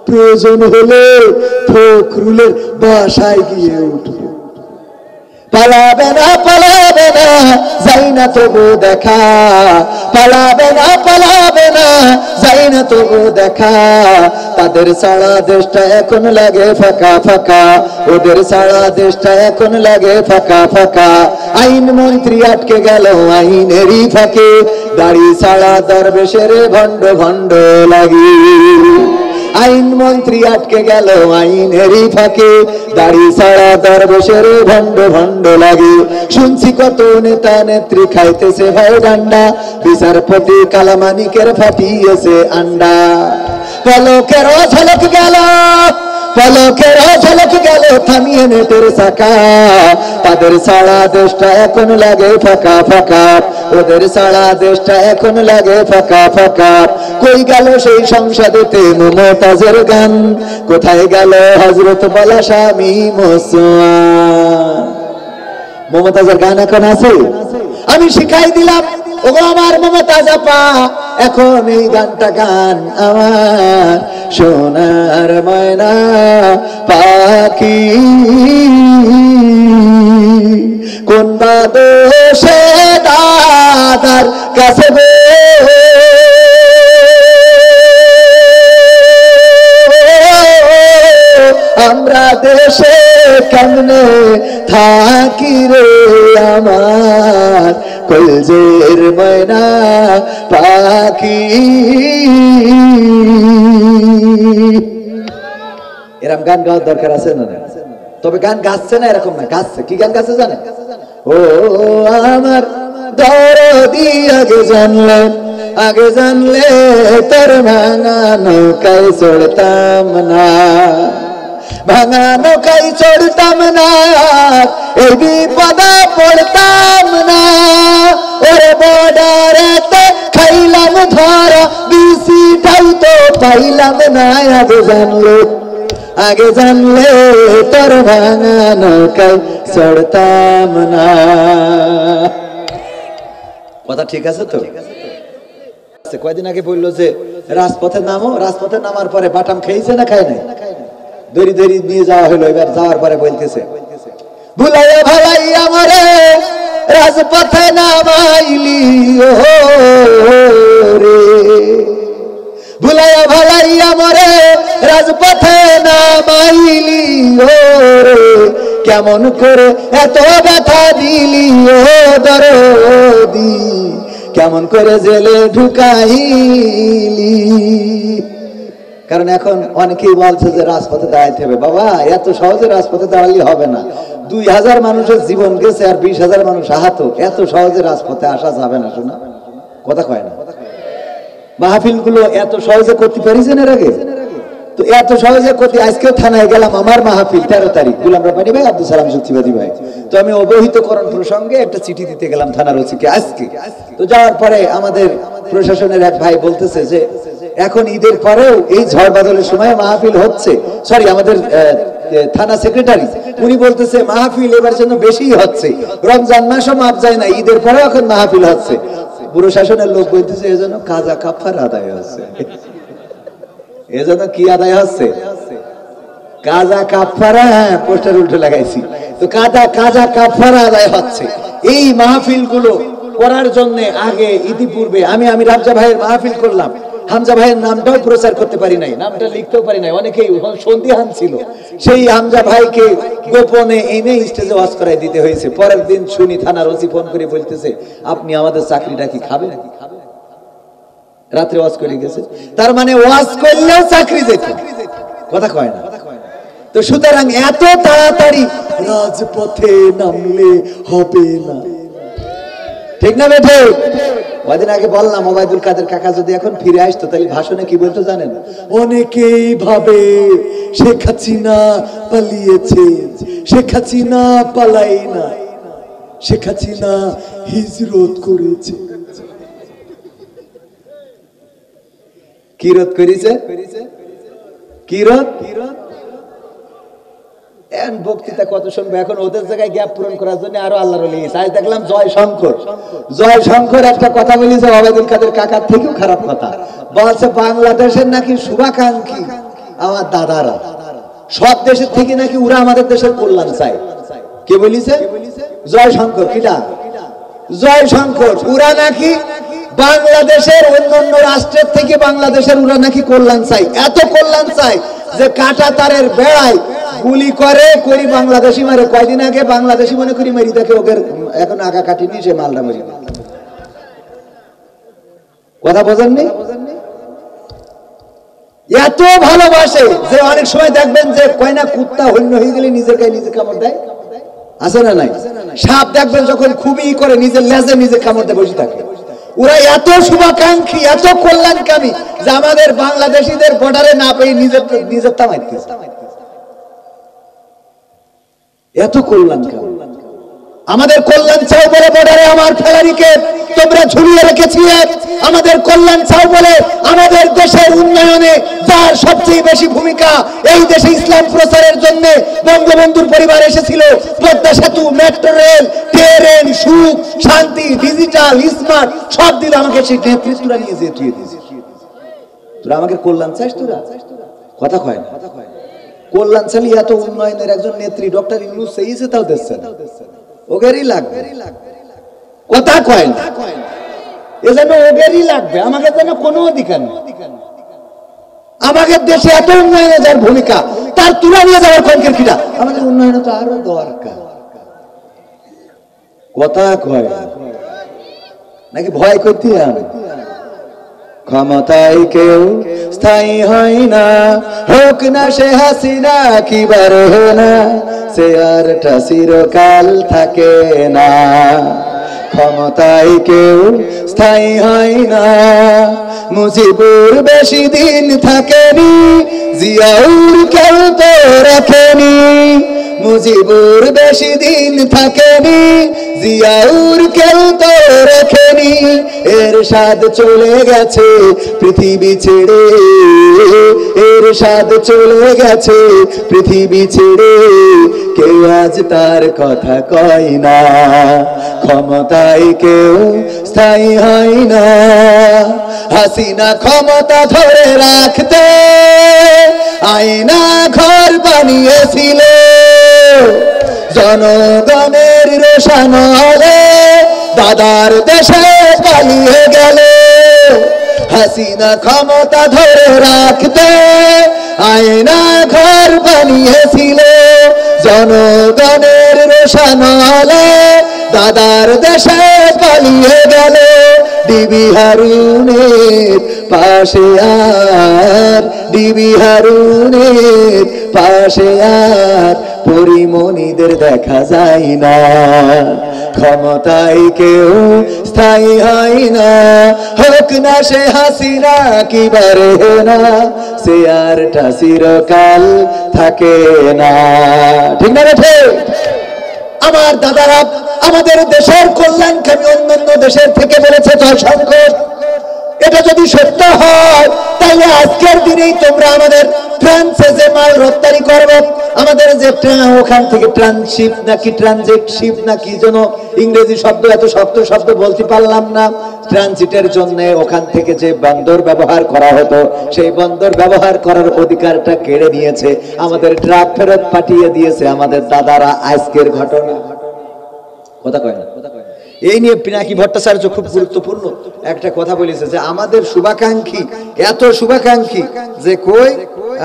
প্রয়োজন হলে ফখরুলের বাসায় গিয়ে উঠবো। পালাবে না যাই না তবু দেখা, পালাবে না যাই না তবু দেখা। তাদের সারা দেশটা এখন লাগে ফাঁকা ফাঁকা, ওদের সারা দেশটা এখন লাগে ফাঁকা ফাঁকা। আইন মন্ত্রী আটকে গেল আইনেরই ফাঁকে, দাড়ি সারা দরবেশের ভণ্ড ভণ্ড লাগি। আইন মন্ত্রী আটকে গেল আইনেরই ফাঁকে, দাড়ি ছাড়া দরবেশের ভণ্ড ভণ্ড লাগে। শুনছি কত নেতা নেত্রী খাইতেছে ভাই ডান্ডা, বিচারপতি কালামানিকের ফাটিয়েছে আন্ডা। পলকের ঝলক গেল, পলকের ঝলক গেল থামিয়ে নেটের চাকা। তাদের সারা দেশটা এখন লাগে ফাঁকা ফাঁকা, ওদের সারা দেশটা এখন লাগে ফাঁকা ফাঁকা। কই গেল সেই সংসদেতে মমতাজের গান, কোথায় গেল হযরত বালা স্বামী মুসলমান। মমতাজের গান এখন আছে? আমি শিখাই দিলাম ওগো আমার মমতাজ আপা, এখন এই গানটা গান আমার সোনার ময়না পাখি। কোন বাদশে দাদার কাছে গো আমরা দেশে কেমনে থাকি রে আমার কলজের ময়না পাখি। এরকম গান গাওয়ার দরকার আছে না? তবে গান গাচ্ছে না এরকম না, গাচ্ছে। কি গান গাচ্ছে জানেন? ও আমার দরদি আগে জানলে তোর ভাঙা নৌকায় চড়তাম না, ভাঙা নৌকায় চড়তাম না, এই বিপদে পড়তাম না। ওরে বর্ডারেতে খাইলাম ধরা, বিসিটাও তো পাইলাম না। আগে জানলে তোর ভাঙা নৌকায় চড়তাম না। কথা ঠিক আছে তো? কয়দিন আগে বললো যে রাজপথে নামো, রাজপথে নামার পরে বাটাম খেয়েছে না খায় নাই, দড়ি দড়ি নিয়ে যাওয়া হলো। এবার যাওয়ার পরে বলতেছে ভুলাইয়া ভালাইয়া মরে রাজপথে নামাইলি ও রে, ভুলাইয়া ভালাইয়া মরে রাজপথে নামাইলি ও রে, কেমন করে এত ব্যথা দিলি ও দরদি, কেমন করে জেলে ঢুকাইলি। কারণ এখন অনেকেই বলছে যে রাজপথে দাঁড়াইতে হবে। বাবা, এত সহজে রাজপথে দাঁড়ালে হবে না। 2000 মানুষের জীবন গেছে আর 20,000 মানুষ আহত, এত সহজে রাজপথে আসা যাবে না। শোনা কথা কয় না? মাহফিল গুলো এত সহজে করতে পারিছেন এর আগে? তো এত সহজে করতে আজকে থানায় গেলাম, আমার মাহফিল 13 তারিখ, গোলাম রাব্বানী ভাই, আব্দুল সালাম যুক্তিবাদী ভাই। তো আমি অবহিতকরণ প্রসঙ্গে একটা চিঠি দিতে গেলাম থানার ওসিকে আজকে। তো যাওয়ার পরে আমাদের প্রশাসনের এক ভাই বলতেছে যে এখন ঈদের পরেও এই ঝড় বাদলের সময় মাহফিল হচ্ছে। সরি, আমাদের থানা সেক্রেটারি উনি বলতেছে মাহফিল এবার জন্য বেশি হচ্ছে, রমজান মাসও মাপ যায় না, ঈদের পরেও এখন মাহফিল হচ্ছে। প্রশাসনের লোক বলতেছে এজন্য কাজা কাফারা আদায় হচ্ছে। এজন্য কি আদায় হচ্ছে? কাজা কাফারা। পোস্টার উল্টো লাগাইছি তো, কাজা কাফারা আদায় হচ্ছে। এই মাহফিল গুলো করার জন্য আগে ইতিপূর্বে আমি রামজা ভাইয়ের মাহফিল করলাম, হামজা ভাইয়ের নামটাও প্রচার করতে পারি নাই, নামটা লিখতেও পারি নাই, অনেকেই সন্দিহান ছিল। সেই হামজা ভাইকে গোপনে এনে স্টেজে ওয়াজ করাই দিতে হয়েছে। পরের দিন শুনি থানার ওসি ফোন করে বলতেছে আপনি আমাদের চাকরিটা কি খাবেন? রাত্রে ওয়াজ করে গেছে, তার মানে ওয়াজ করলেও চাকরি যেত। কথা কয় না? তো সুতরাং এত তাড়াতাড়ি রাজপথে নামলে হবে না, ঠিক না বেঠে? কদিন আগে বললাম ওবায়দুল কাদের কাকা যদি এখন ফিরে আসতো তাহলে ভাষণে কি বলতো জানেন? অনেকেই ভাবে শেখ হাসিনা পালিয়েছে, শেখ হাসিনা পালাই না, শেখ হাসিনা হিজরত করেছে। কি রোধ করেছে? কি রোধ? বক্তৃতা কত শুনবে এখন, ওদের জায়গায় গ্যাপ পূরণ করার জন্য আরো আল্লাহর ওলি। আজ দেখলাম জয় শঙ্কর একটা কথা বলেছে ওবায়দুল কাদের কাকার থেকেও খারাপ কথা বলছে, বাংলাদেশের নাকি শুভাকাঙ্ক্ষী আমার দাদারা, সব দেশের থেকে নাকি ওরা আমাদের দেশের কল্যাণ চায়। কে বলিছে? জয় শঙ্কর। কিটা? জয় শঙ্কর। ওরা নাকি বাংলাদেশের অন্যান্য রাষ্ট্রের থেকে বাংলাদেশের ওরা নাকি কল্যাণ চাই, এত কল্যাণ চাই যে কাটা তারের বেড়ায় গুলি করে করি বাংলাদেশি মারে। কয়দিন আগে বাংলাদেশি মনে করি মারি দেখে ওকে এখন আগা কাটিনি, সে মালটা মারি। কথা বোঝেননি? এত ভালোবাসে যে অনেক সময় দেখবেন যে কয়না কুত্তা হন্য হয়ে গেলে নিজের গায়ে নিজে কামড় দেয়, আছে না নাই? সাপ দেখবেন যখন খুবই করে নিজের লেজে নিজে কামড় দেয় বসে থাকে। ওরা এত শুভাকাঙ্ক্ষী, এত কল্যাণকামী যে আমাদের বাংলাদেশিদের বর্ডারে না পেয়ে নিজের তামাইতেছে। এত কল্যাণকামী। আমাদের কল্যাণ চাও বলে বর্ডারে আমার ফেলারিকে তোমরা ঝুলিয়ে রেখেছিলে। আমাদের কল্যাণ চাও বলে আমাদের দেশের উন্নয়নে যার সবচেয়ে বেশি ভূমিকা, এই দেশে ইসলাম প্রচারের জন্য বঙ্গবন্ধুর পরিবার এসেছিল। পদ্মা সেতু, মেট্রো রেল, ট্রেন, সুখ, শান্তি, ডিজিটাল, স্মার্ট সব দিল আমাকে। সেই নেতৃত্বরা নিয়ে যেয়ে তুই দিয়েছিস। তোরা আমাকে কল্যাণ চাস? তোরা কথা কয় না। কল্যাণ চালিয়ে এত উন্নয়নের একজন নেত্রী ডক্টর ইউনূস চেয়েছে, তাও দিচ্ছে না। ওগেরই লাগবে। কথা কয় না। এ যেন ওগেরই লাগবে, আমাকে যেন কোনো অধিকার নেই। আমাদের দেশে এত উন্নয়নে যার ভূমিকা, তার তুলা নিয়ে যাওয়ার কঙ্কের কিটা? আমাদের উন্নয়নে তো আরো দরকার। কথা কয় নাকি ভয় করতে? ক্ষমতায় কেউ স্থায়ী হয় না, হোক না সে হাসিনা কি বারে না, সে আর চিরকাল থাকে না। ক্ষমতায় কেউ স্থায়ী হয় না, মুজিবুর বেশি দিন থাকেনি, জিয়াউর কেউ তো রাখেনি। মুজিবুর বেশি দিন থাকেনি, জিয়াউর কেউ তো রাখেনি। এরশাদ চলে গেছে পৃথিবী ছেড়ে, এরশাদ চলে গেছে পৃথিবী ছেড়ে, কেউ আজ তার কথা কয় না। ক্ষমতায় কেউ স্থায়ী হয় না। হাসিনা ক্ষমতা ধরে রাখতে আয়না ঘর বানিয়েছিল, জনগণের রোশানলে দাদার দেশে পালিয়ে গেল। হাসিনা ক্ষমতা ধরে রাখতে আয়না ঘর বানিয়েছিল, জনগণের রোশানলে দাদার দেশে পালিয়ে গেল। ডিবি হারুনের পাশে আর, ডিবি হারুনের পাশে আর পরিমণিদের দেখা যায় না। ক্ষমতায় কেউ স্থায়ী হয় না, হোক না সে হাসিনা কি বারে না, সে আর চিরকাল থাকে না। ঠিক না? ঠিক। আমার দাদারা আমাদের দেশের কল্যাণকামী অন্যান্য দেশের থেকে বলেছে জয় শঙ্কর। এটা যদি সত্য হয় তাহলে আজকের দিনেই তোমরা আমাদের ফ্রান্সে যে মাল রপ্তানি করবে, আমাদের যে ওখান থেকে ট্রানশিপ নাকি ট্রানজিট শিপ নাকি যেন ইংরেজি শব্দ, এত শক্ত শব্দ বলতে পারলাম না, ট্রানজিটের জন্য ওখান থেকে যে বন্দর ব্যবহার করা হতো, সেই বন্দর ব্যবহার করার অধিকারটা কেড়ে নিয়েছে, আমাদের ট্রাক ফেরত পাঠিয়ে দিয়েছে আমাদের দাদারা। আজকের ঘটনা। কথা কয় না? এই নিয়ে পিনাকি ভট্টাচার্য খুব গুরুত্বপূর্ণ একটা কথা বলেছে যে আমাদের শুভাকাঙ্ক্ষী, এত শুভাকাঙ্ক্ষী যে কই,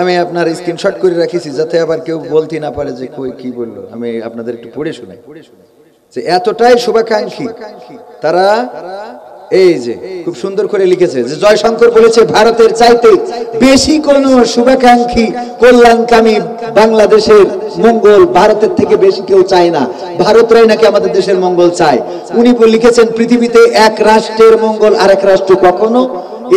আমি আপনার স্ক্রিনশট করে রাখিছি যাতে আবার কেউ বলতে না পারে যে কই কি বললো। আমি আপনাদের একটু পড়ে শোনাই যে এতটাই শুভাকাঙ্ক্ষী তারা। এই যে খুব সুন্দর করে লিখেছে যে জয় শঙ্কর বলেছে ভারতের চাইতে বেশি কোন শুভাকাঙ্ক্ষী কল্যাণকামী বাংলাদেশের মঙ্গল ভারতের থেকে বেশি কেউ চায় না, ভারতরাই নাকি আমাদের দেশের মঙ্গল চায়। উনি লিখেছেন পৃথিবীতে এক রাষ্ট্রের মঙ্গল আরেক রাষ্ট্র কখনো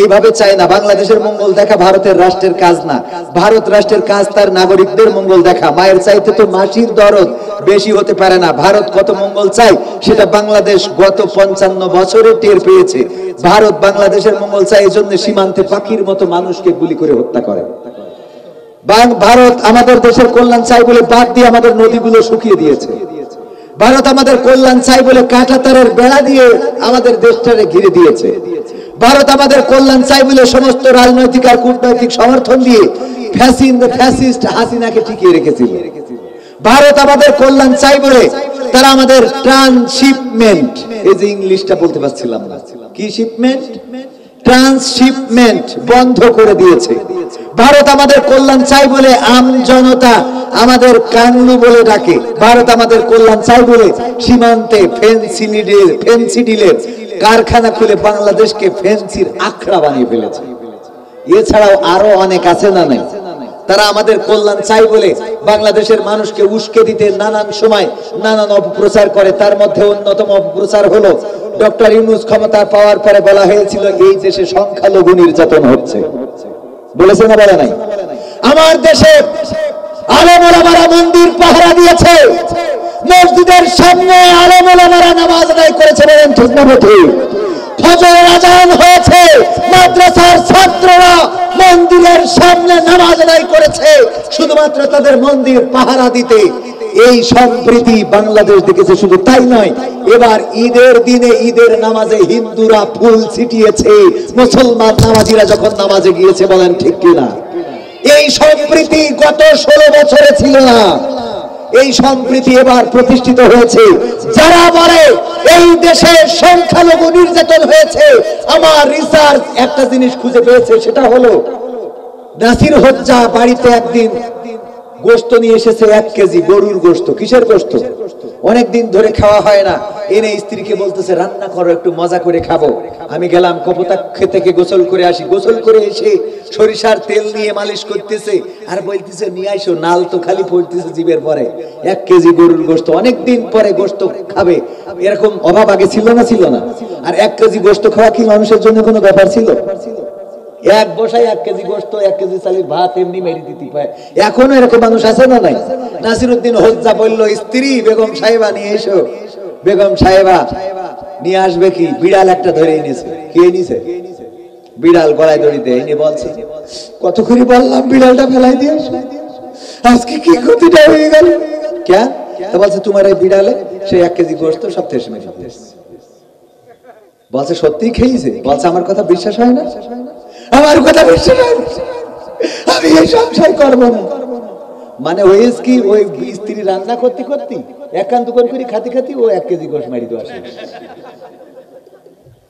এইভাবে চায় না। বাংলাদেশের মঙ্গল দেখা ভারতের রাষ্ট্রের কাজ না, ভারত রাষ্ট্রের কাজ তার নাগরিকদের মঙ্গল দেখা। মায়ের চাইতে তো মাসির দরদ বেশি হতে পারে না। ভারত কত মঙ্গল চায় সেটা বাংলাদেশ গত 55 বছরে টের পেয়েছে। ভারত বাংলাদেশের মঙ্গল চায়, এই জন্য সীমান্তে পাখির মতো মানুষকে গুলি করে হত্যা করে। ভারত আমাদের দেশের কল্যাণ চাই বলে বাদ দিয়ে আমাদের নদীগুলো শুকিয়ে দিয়েছে। ভারত আমাদের কল্যাণ চাই বলে কাঁটাতারের বেড়া দিয়ে আমাদের দেশটাকে ঘিরে দিয়েছে। ভারত আমাদের কল্যাণ চাই বলে সমস্ত রাজনৈতিক আর কূটনৈতিক সমর্থন দিয়ে ফ্যাসিস্ট হাসিনাকে টিকিয়ে রেখেছিল। ভারত আমাদের কল্যাণ চাই বলে তারা আমাদের ট্রান্সশিপমেন্ট, এই যে ইংলিশটা বলতে পারছিলাম না, কি শিপমেন্ট, ট্রান্সশিপমেন্ট বন্ধ করে দিয়েছে। ভারত আমাদের কল্যাণ চাই বলে আম জনতা আমাদের কাংলু বলে ডাকে। ভারত আমাদের কল্যাণ চাই বলে সীমান্তে ফেন্সিডিলের কারখানা খুলে বাংলাদেশকে ফেন্সির আখড়া বানিয়ে ফেলেছে। এছাড়াও আরো অনেক আছে না নাই? তারা আমাদের কল্যাণ চাই বলে বাংলাদেশের মানুষকে উস্কে দিতে নানান সময় নানান অপপ্রচার করে। তার মধ্যে অন্যতম অপপ্রচার হলো ডক্টর ইউনূস ক্ষমতা পাওয়ার পরে বলা হয়েছিল এই দেশে সংখ্যালঘু নির্যাতন হচ্ছে, বলেছে না বলে নাই? আমার দেশে আলেম ওলামারা মন্দির পাহারা দিয়েছে, মসজিদের সামনে আলেম ওলামারা নামাজ আদায় করেছে, বলেন ঠিক না ঠিক? ফজরের আযান হয়েছে, মাদ্রাসার ছাত্ররা মন্দিরের সামনে নামাজ আদায় করেছে শুধুমাত্র তাদের মন্দির পাহারা দিতে। এই সম্প্রীতি বাংলাদেশ দেখেছে। শুধু তাই নয়, এবার ঈদের দিনে ঈদের নামাজে হিন্দুরা ফুল ছিটিয়েছে মুসলমান নামাজিরা যখন নামাজে গিয়েছে, বলেন ঠিক কিনা? এই সম্প্রীতি গত 16 বছরে ছিল না, এই সম্প্রীতি এবার প্রতিষ্ঠিত হয়েছে। যারা বলে এই দেশে সংখ্যালঘু নির্যাতন হয়েছে, আমার রিসার্চ একটা জিনিস খুঁজে পেয়েছে, সেটা হলো নাসির হজ্জা বাড়িতে একদিন গোশত নিয়ে এসেছে, 1 কেজি গরুর গোশত। কিসের গোশত? অনেকদিন ধরে খাওয়া হয় না, এনে স্ত্রীকে বলতেছে রান্না করো, একটু মজা করে খাবো। আমি গেলাম কপোতাক্ষ থেকে গোসল করে আসি, গোসল করে এসে সরিষার তেল নিয়ে মালিশ করতেছে আর বলতেছে নিয়ে আইসো, নাল তো খালি পড়তেছে জিভের পরে। 1 কেজি গরুর গোশত, অনেকদিন পরে গোশত খাবে, এরকম অভাব আগে ছিল না? ছিল না। আর 1 কেজি গোশত খাওয়া কি মানুষের জন্য কোনো ব্যাপার ছিল? এক বসায় 1 কেজি গোশত, 1 কেজি চালের ভাত এমনি মেরে দিতে পায়। এখনো এরকম মানুষ আছে না নাই? নাসিরউদ্দিন হজ্জা বলল স্ত্রী বেগম সাহেবা নিয়ে এসো। বেগম সাহেবা নিয়ে আসবে কি? বিড়াল একটা ধরে এনেছে। কে এনেছে? বিড়াল গলায় দড়িতে এনে বলছে কত করে বললাম বিড়ালটা ফেলাই দিয়ে আজকে কি ক্ষতিটা হয়ে গেল। কেন? তা বলছে তোমার এই বিড়ালে সে 1 কেজি গোশত সব ঠেসে মেরে দিয়েছে। বলছে সত্যি খেয়েছে? বলছে আমার কথা বিশ্বাস হয় না, আমার কথা বিশ্বাস হয় না, আমি এই সংসার করবো না। মানে হয়েছে কি, ওই স্ত্রী রান্না করতে করতে একান্ত করে খাতি খাতি ও 1 কেজি গোশত মারি দেওয়া।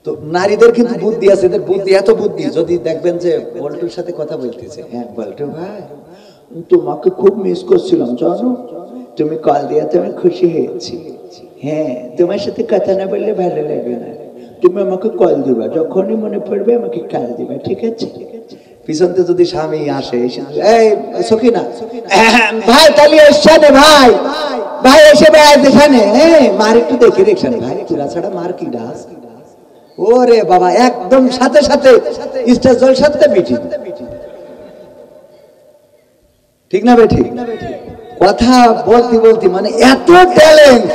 তো নারীদের কিন্তু বুদ্ধি আছে, এদের বুদ্ধি এত বুদ্ধি, যদি দেখবেন যে বল্টুর সাথে কথা বলতেছে, হ্যাঁ বল্টু ভাই তোমাকে খুব মিস করছিলাম জানো, তুমি কল দিয়াতে আমি খুশি হয়েছি। হ্যাঁ তোমার সাথে কথা না বললে ভালো লাগবে না, তুমি আমাকে কল দিবা, যখনই মনে পড়বে আমাকে কল দিবা, ঠিক আছে? পিছনতে যদি স্বামী আসে, এই সখিনা ভাই তালি এসছে ভাই, ভাই এসে ভাই দেখানে মার একটু দেখে রেখছেন ভাই, তোরা ছাড়া মার কি ডাস। ওরে বাবা, একদম সাথে সাথে স্টার জলসাতে বিটি, ঠিক না বেঠি? কথা বলতে বলতে মানে এত ট্যালেন্ট,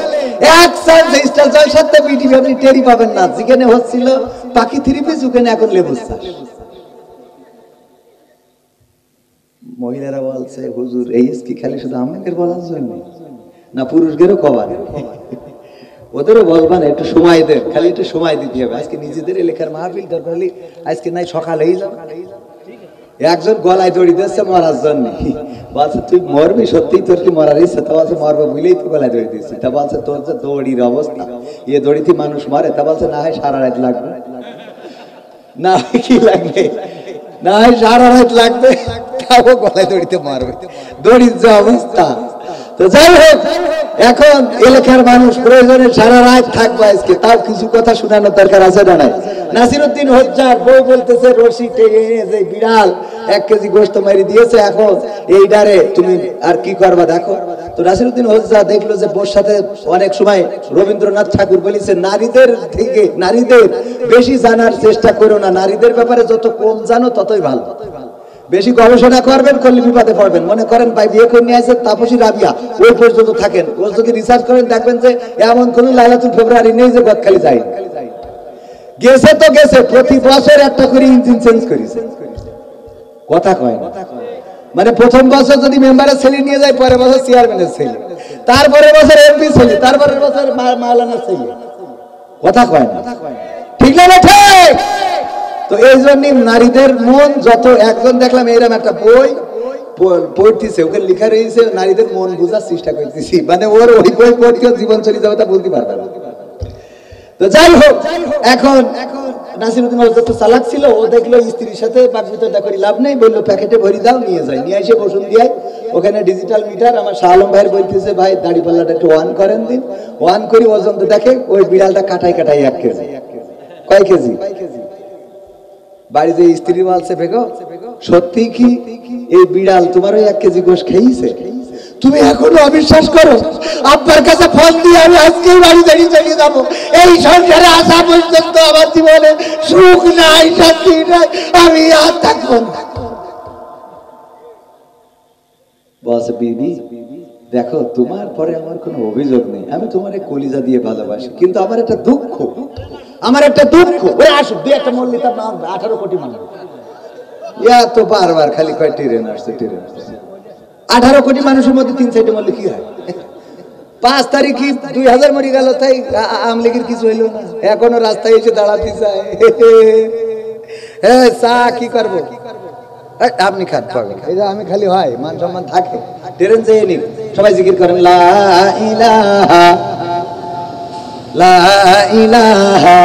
এক চান্সে স্টার জলসাতে বিটি আপনি টেরি পাবেন না। যেখানে হচ্ছিল পাখি 3 পিস, ওখানে এখন লেবু চাষ। মহিলারা বলছে হুজুর এই কি খালি শুধু আমাদের বলার জন্য না, পুরুষদেরও কবার, ওদেরও বলবা না, একটু সময় দেন, খালি একটু সময় দিতে হবে। আজকে নিজেদের লেখার মাহফিল দরকার হলে আজকে নাই সকালেই যাও। একজন গলায় দড়ি দিচ্ছে মরার জন্য, বলছে তুই মরবি সত্যি, তোর কি মরার ইচ্ছা? তা বলছে মরবো বুঝলেই তো গলায় দড়ি দিচ্ছি। তা বলছে তোর যে দড়ির অবস্থা, এ দড়িতে মানুষ মরে? তা বলছে না হয় সারা রাত লাগবে, না হয় কি লাগবে, না হয় সারা রাত লাগবে, তাও গলায় দড়িতে মারবে, দড়ির যে অবস্থা। তো যাই হোক, এখন এলাকার মানুষ প্রয়োজনে সারা রাত থাকবে আজকে, তাও কিছু কথা শোনানোর দরকার আছে না নাই? নাসিরউদ্দিন হজ্জার বউ বলতেছে রশি টেনে যে বিড়াল 1 কেজি গোশত মারি দিয়েছে, এখন এই ডারে তুমি আর কি করবা দেখো। তো নাসিরউদ্দিন হজ্জা দেখলো যে বউর সাথে অনেক সময় রবীন্দ্রনাথ ঠাকুর বলেছে নারীদের থেকে নারীদের বেশি জানার চেষ্টা করো না, নারীদের ব্যাপারে যত কম জানো ততই ভালো। বেশি গবেষণা করবেন, করলে বিপদে পড়বেন। মনে করেন ভাই বিয়ে করে নিয়ে আসে তাপসী রাবিয়া, ওই পর্যন্ত থাকেন, ও যদি রিসার্চ করেন দেখবেন যে এমন কোন লাইলাতুল ফেব্রুয়ারি নেই যে গদখালি যায়। গেছে তো গেছে, প্রতি বছর একটা করে ইঞ্জিন চেঞ্জ করেছে, কথা কয় না। মানে প্রথম বছর যদি মেম্বারের ছেলে নিয়ে যায়, পরের বছর চেয়ারম্যানের ছেলে, তারপরের বছর এমপি ছেলে, তারপরের বছর মাওলানার ছেলে, কথা কয় না, ঠিক না? ঠিক। তো এই জন্য নারীদের মন যত, একজন দেখলাম এরকম একটা বই পড়তেছে, ওকে লেখা রয়েছে নারীদের মন বোঝার চেষ্টা করতেছি, মানে ওর ওই বই পড়তে জীবন চলে যাবে তা বলতে পারবে না। তো যাই হোক, এখন নাসিরউদ্দিন হযরত চালাক ছিল, ও দেখলো স্ত্রীর সাথে বাকবিতণ্ডা করে লাভ নেই, বললো প্যাকেটে ভরি দাও, নিয়ে যায়, নিয়ে এসে বসুন দিয়ে ওখানে ডিজিটাল মিটার। আমার শাহ আলম ভাইয়ের বলতেছে, ভাই দাড়ি পাল্লাটা একটু ওয়ান করেন দিন। ওয়ান করি, ওজন তো দেখে ওই বিড়ালটা কাটাই কাটাই 1 কেজি। কয় কেজি? বাড়িতে স্ত্রী বলছে, বেগম সত্যি কি এই বিড়াল তোমার ওই 1 কেজি গোশ খেয়েছে? তুমি এখনো অবিশ্বাস করো? আব্বার কাছে ফোন দিয়ে আমি আজকেই বাড়ি দাঁড়িয়ে চলে যাবো। এই সংসারে আসা পর্যন্ত আমার জীবনে সুখ নাই, শান্তি নাই, আমি আর থাকবো না। বস বিবি দেখো, তোমার পরে আমার কোনো অভিযোগ নেই, আমি তোমার কলিজা দিয়ে ভালোবাসি, কিন্তু আমার একটা দুঃখ, আমার একটা দুঃখ। ওই আসুক দুই একটা মল্লি, তার নাম 18 কোটি মানুষ, ইয়া তো বারবার খালি কয় ট্রেন আসছে, ট্রেন আসছে। 18 কোটি মানুষের মধ্যে 3 সাইডে মল্লি কি হয়? 5 তারিখে 2000 মরে গেল, তাই আমলিগের কিছু হইলো না, এখনো রাস্তায় এসে দাঁড়াতে চায়। হ্যাঁ, চা কি করবো? আপনি খান পাগল, এই যে আমি খালি হয় মান সম্মান থাকে। ট্রেন যেয়ে নি, সবাই জিকির করেন লা ইলাহা লা ইলাহা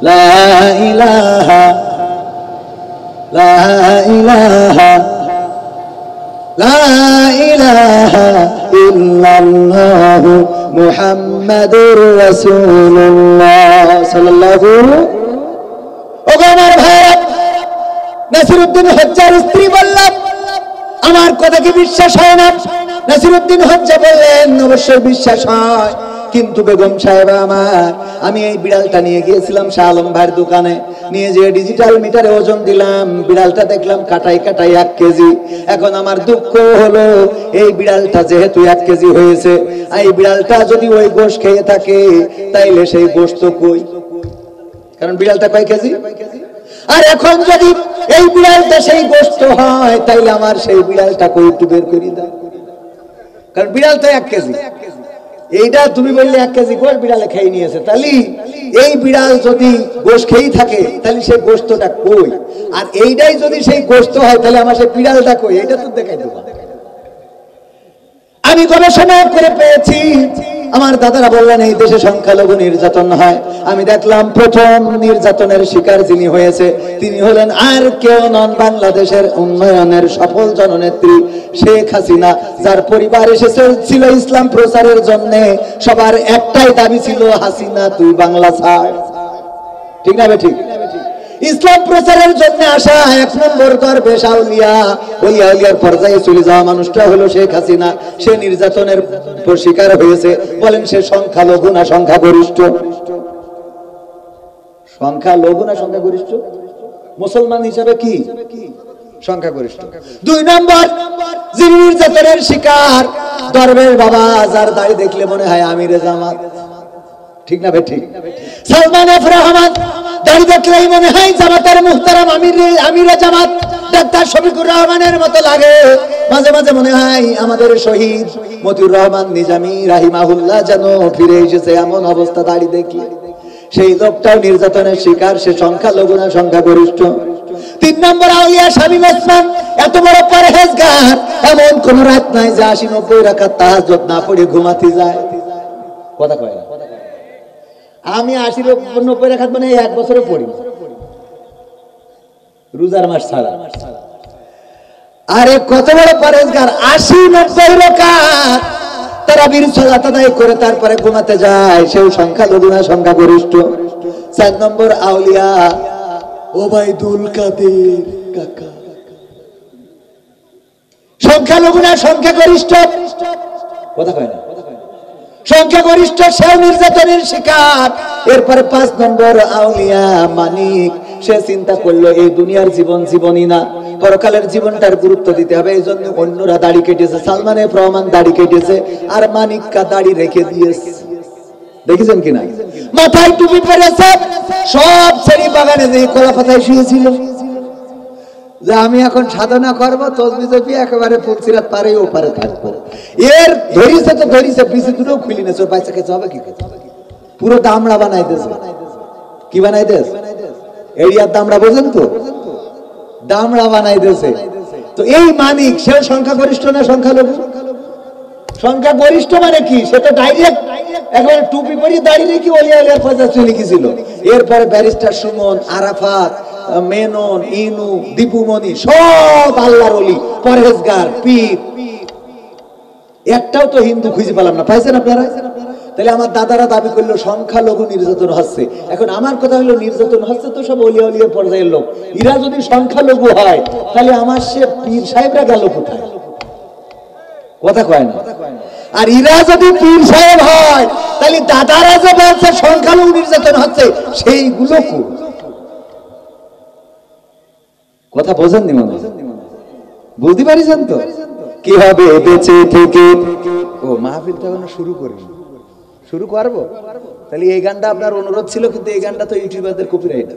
লা ইলাহা লা ইলাহা লা ইলাহা ইল্লাল্লাহু মুহাম্মাদুর রাসূলুল্লাহ সাল্লাল্লাহু। ওগো আমার ভাইরা, নাসিরউদ্দিন হজ্জার স্ত্রী বললেন, আমার কথা কি বিশ্বাস হয় না? নাসিরউদ্দিন হজ্জা বললেন, অবশ্যই বিশ্বাস হয়, কিন্তু বেগম সাহেবা আমার, আমি এই বিড়ালটা নিয়ে গিয়েছিলাম শাহ আলম ভাইয়ের দোকানে, নিয়ে যে ডিজিটাল মিটারে ওজন দিলাম, বিড়ালটা দেখলাম কাটাই কাটাই 1 কেজি। এখন আমার দুঃখ হলো, এই বিড়ালটা যেহেতু 1 কেজি হয়েছে, এই বিড়ালটা যদি ওই গোশ খেয়ে থাকে, তাইলে সেই গোশ তো কই? কারণ বিড়ালটা কয় কেজি? আর এখন যদি এই বিড়ালটা সেই গোশত হয়, তাইলে আমার সেই বিড়ালটা কই একটু বের করে দাও, কারণ বিড়াল তো 1 কেজি। এইটা তুমি বললে 1 কেজি গোশ বিড়ালে খেয়ে নিয়েছে, তাহলে এই বিড়াল যদি গোশ খেয়েই থাকে, তাহলে সেই গোশতটা কই? আর এইটাই যদি সেই গোশত হয়, তাহলে আমার সেই বিড়ালটা কই? এইটা তো দেখাই দেবো। আমি গবেষণা করে পেয়েছি, আমার দাদারা বললেন এই দেশে সংখ্যালঘু নির্যাতন হয়। আমি দেখলাম প্রথম নির্যাতনের শিকার যিনি হয়েছে, তিনি হলেন আর কেউ নন, বাংলাদেশের উন্নয়নের সফল জননেত্রী শেখ হাসিনা, যার পরিবার এসেছিল ইসলাম প্রচারের জন্য। সবার একটাই দাবি ছিল, হাসিনা তুই বাংলা ছাড়। ঠিক না ঠিক? ইসলাম প্রচারের জন্য আসা 1 নম্বর দরবেশ আউলিয়া, ওলিয়া উলিয়ার পর্যায়ে চলে যাওয়া মানুষটা হলো শেখ হাসিনা। সে নির্যাতনের শিকার হয়েছে। বলেন সে সংখ্যালঘু না সংখ্যাগরিষ্ঠ? সংখ্যালঘু না সংখ্যাগরিষ্ঠ? মুসলমান হিসাবে কি সংখ্যাগরিষ্ঠ। 2 নম্বর, যিনি নির্যাতনের শিকার, দরবেশ বাবা, যার দাড়ি দেখলে মনে হয় আমিরে জামাত। ঠিক না ভাই? ঠিক। সালমান এফ রহমান, দাড়ি দেখলেই মনে হয় জামাতের মুহতারাম আমিরে জামাত ডাক্তার শফিকুর রহমানের মতো লাগে। মাঝে মাঝে মনে হয় আমাদের শহীদ মতিউর রহমান নিজামী রাহিমাহুল্লাহ যেন ফিরে এসেছে, এমন অবস্থা দাড়ি দেখলে। সেই লোকটাও নির্যাতনের শিকার, সে সংখ্যালঘু না সংখ্যাগরিষ্ঠ? 3 নম্বর আউলিয়া শামীম ওসমান, এত বড় পরহেজগার, এমন কোন রাত নাই যে 80-90 রাকাত তাহাজ্জুদ না পড়ে ঘুমাতে যায়। কথা কয় না? আমি 80-90 রাকাত মানে 1 বছরে পড়ি, রোজার মাস ছাড়া। আরে কত বড় পরহেজগার, 80-90 রাকাত তারাবির সালাত আদায় করে তারপরে ঘুমাতে যায়, সেও সংখ্যালঘু না সংখ্যাগরিষ্ঠ? 4 নম্বর আউলিয়া ওবাইদুল কাদের কাকা, সংখ্যালঘু না সংখ্যাগরিষ্ঠ? কথা কয় না? সংখ্যাগরিষ্ঠ, সেও নির্যাতনের শিকার। এরপরে 5 নম্বর আউলিয়া মানিক, সে চিন্তা করলো এই দুনিয়ার জীবন জীবনই না, পরকালের জীবনটার গুরুত্ব দিতে হবে। এই জন্য অন্যরা দাড়ি কেটেছে, সালমান এফ রহমান দাড়ি কেটেছে, আর মানিককা দাড়ি রেখে দিয়েছে। দেখেছেন কিনা? মাথায় টুপি পরেছে, সব ছেড়ি বাগানে যে কলা পাতায় শুয়েছিল, যে আমি এখন সাধনা করবো, তসবিহ জপি একেবারে ফুলসিরাত পারে ওপারে থাকবো। এর ধরিছে তো ধরিছে, পিছে দুটো খুলি নেছে, বাচ্চা খেতে হবে কি? পুরো দামড়া বানাই দিয়েছে। কি বানাই দিয়েছে? এরিয়ার দামড়া বোঝেন তো? দামড়া বানাই দিয়েছে। তো এই মানিক সেও সংখ্যাগরিষ্ঠ না সংখ্যালঘু? সংখ্যাগরিষ্ঠ মানে কি? সে তো ডাইরেক্ট একবারে টুপি পরি দাঁড়িয়ে রেখে ওলিয়া আলিয়ার ফাজা চলে গেছিল। এরপরে ব্যারিস্টার সুমন, আরাফাত, মেনন, ইনু, দীপুমণি সব আল্লাহর ওলি, পরহেজগার, পীর। একটাও তো হিন্দু খুঁজে পেলাম না। পাইছেন আপনারা? তাহলে আমার দাদারা দাবি করলো সংখ্যালঘু নির্যাতন হচ্ছে। এখন আমার কথা হলো নির্যাতন হচ্ছে তো সব ওলিয়া ওলিয়া পর্যায়ের লোক। এরা যদি সংখ্যালঘু হয় তাহলে আমার সে পীর সাহেবরা গেল কোথায়? কথা কয় না। আর এরা যদি পীর সাহেব হয় তাহলে দাদারা যে বলছে সংখ্যালঘু নির্যাতন হচ্ছে সেইগুলো কথা বোঝেননি মনে বুঝতে পারিছেন তো? কি হবে বেঁচে থেকে? ও মাহফিলটা এখনো শুরু করিনি, শুরু করবো। তাহলে এই গানটা আপনার অনুরোধ ছিল, কিন্তু এই গানটা তো ইউটিউবারদের কপিরাইট।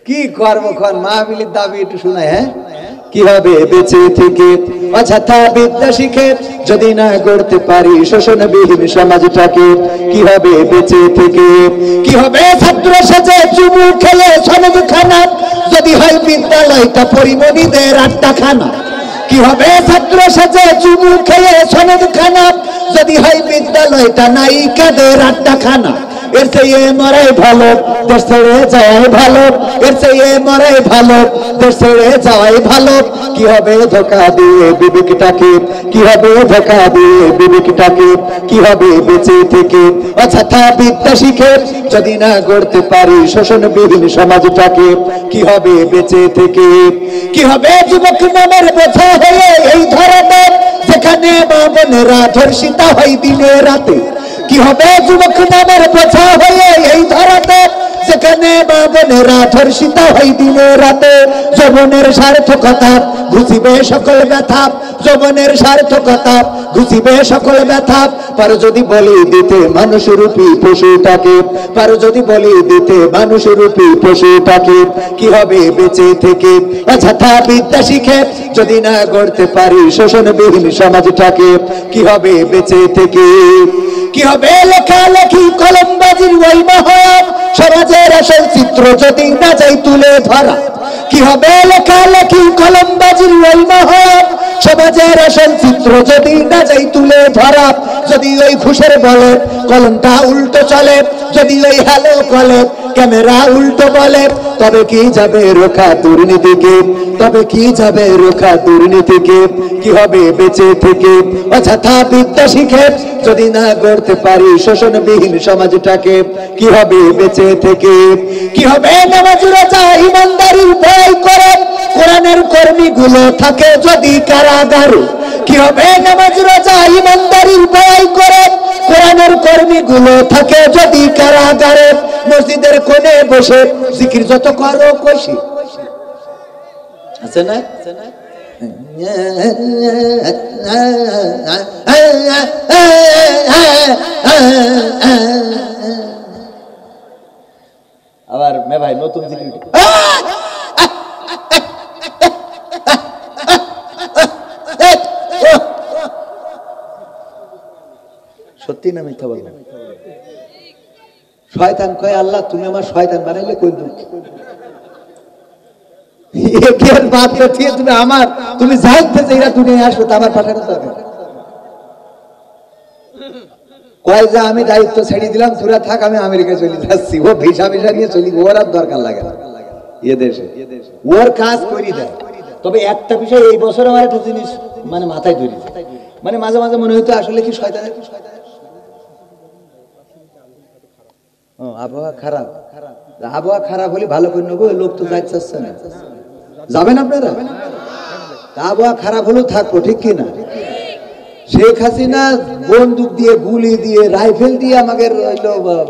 কি করবো খন, মাহফিলের দাবি একটু শোনায়। হ্যাঁ, কি হবে বেঁচে থেকে অযথা বিদ্যা শিখে যদি না গড়তে পারি শোষণবিহীন সমাজটাকে? কি হবে বেঁচে থেকে? কি হবে ছাত্র সাজে চুমু খেলে সনদ খানা যদি হয় বিদ্যালয়টা পরিমণিদের আড্ডাখানা? কি হবে ছাত্র সাজে চুমু খেলে সনদ খানা যদি হয় বিদ্যালয়টা নায়িকাদের আড্ডাখানা? এর চেয়ে মরাই ভালো দেশ ছেড়ে যাওয়াই ভালো, এর চেয়ে মরাই ভালো দেশ ছেড়ে যাওয়াই ভালো। কি হবে ধোঁকা দিয়ে বিবেকটাকে? কি হবে ধোঁকা দিয়ে বিবেকটাকে? কি হবে বেঁচে থেকে অযথা বিদ্যা শিখে যদি না গড়তে পারি শোষণবিহীন সমাজটাকে? কি হবে বেঁচে থেকে? কি হবে যুবক নামের বোঝা হয়ে এই ধরনের যেখানে মা বোনেরা ধর্ষিতা হয় দিনে রাতে? কি হবে যুবক নামের বোঝা হয়ে এই ধরাতে যেখানে মা বোনেরা ধর্ষিতা হয় দিনে রাতে? যৌবনের সার্থকতা ঘুষিবে সকল ব্যথা, যৌবনের সার্থকতা ঘুষিবে সকল ব্যথা। পারো যদি বলি দিতে মানুষরূপী পশুটাকে, পারো যদি বলি দিতে মানুষরূপী পশুটাকে? কি হবে বেঁচে থেকে অযথা বিদ্যা শিখে যদি না গড়তে পারি শোষণবিহীন সমাজটাকে? কি হবে বেঁচে থেকে? কি হবে লেখালেখি কলমবাজির ওই মহৎ সমাজের আসল চিত্র যদি না যাই তুলে ধরা? কি হবে লেখালেখি কলমবাজির ওই মহৎ সমাজের আসল চিত্র যদি না যাই তুলে ধরা? যদি ওই ঘুষের বলে কলমটা উল্টো চলে, যদি ওই হ্যালো বলে ক্যামেরা উল্টো বলে, তবে কি যাবে রোখা দুর্নীতিকে? তবে কি যাবে রোখা দুর্নীতিকে? কি হবে বেঁচে থেকে অযথা বিদ্যা শিখে যদি না গড়তে পারি শোষণবিহীন সমাজটাকে? কি হবে বেঁচে থেকে? কি হবে নামাজ রোজা ইমানদারির ভয় করে কোরআনের কর্মীগুলো থাকে যদি কারাগারে? কি হবে নামাজ রোজা ইমানদারির ভয় করে কোরআনের কর্মীগুলো থাকে যদি কারাগারে? মসজিদের কোণে বসে জিকির যত করো খুশি আছে না? আবার মে ভাই নতুন জিকির সত্যি না মিথ্যা বলবো? শয়তান কয় আল্লাহ তুমি আমার শয়তান বানাইলে কই দুঃখ তুমি আমার তুমি যাইতে চাইরা তুমি আসো তো আমার পাঠানো যাবে। কয় যে আমি দায়িত্ব ছেড়ে দিলাম তোরা থাক, আমি আমেরিকায় চলে যাচ্ছি। ও ভিসা ভিসা নিয়ে চলি, ওর আর দরকার লাগে না এ দেশে, ওর কাজ করি দেয়। তবে একটা বিষয় এই বছর আমার একটা জিনিস মানে মাথায় ধরি, মানে মাঝে মাঝে মনে হইতো আসলে কি শয়তানের আবহাওয়া খারাপ, আবহাওয়া খারাপ হলে ভালো করে নেবো, লোক তো যাইতে চাচ্ছে না। যাবেন আপনারা? আবহাওয়া খারাপ হলেও থাকবো, ঠিক কিনা? শেখ হাসিনা বন্দুক দিয়ে গুলি দিয়ে রাইফেল দিয়ে আমাকে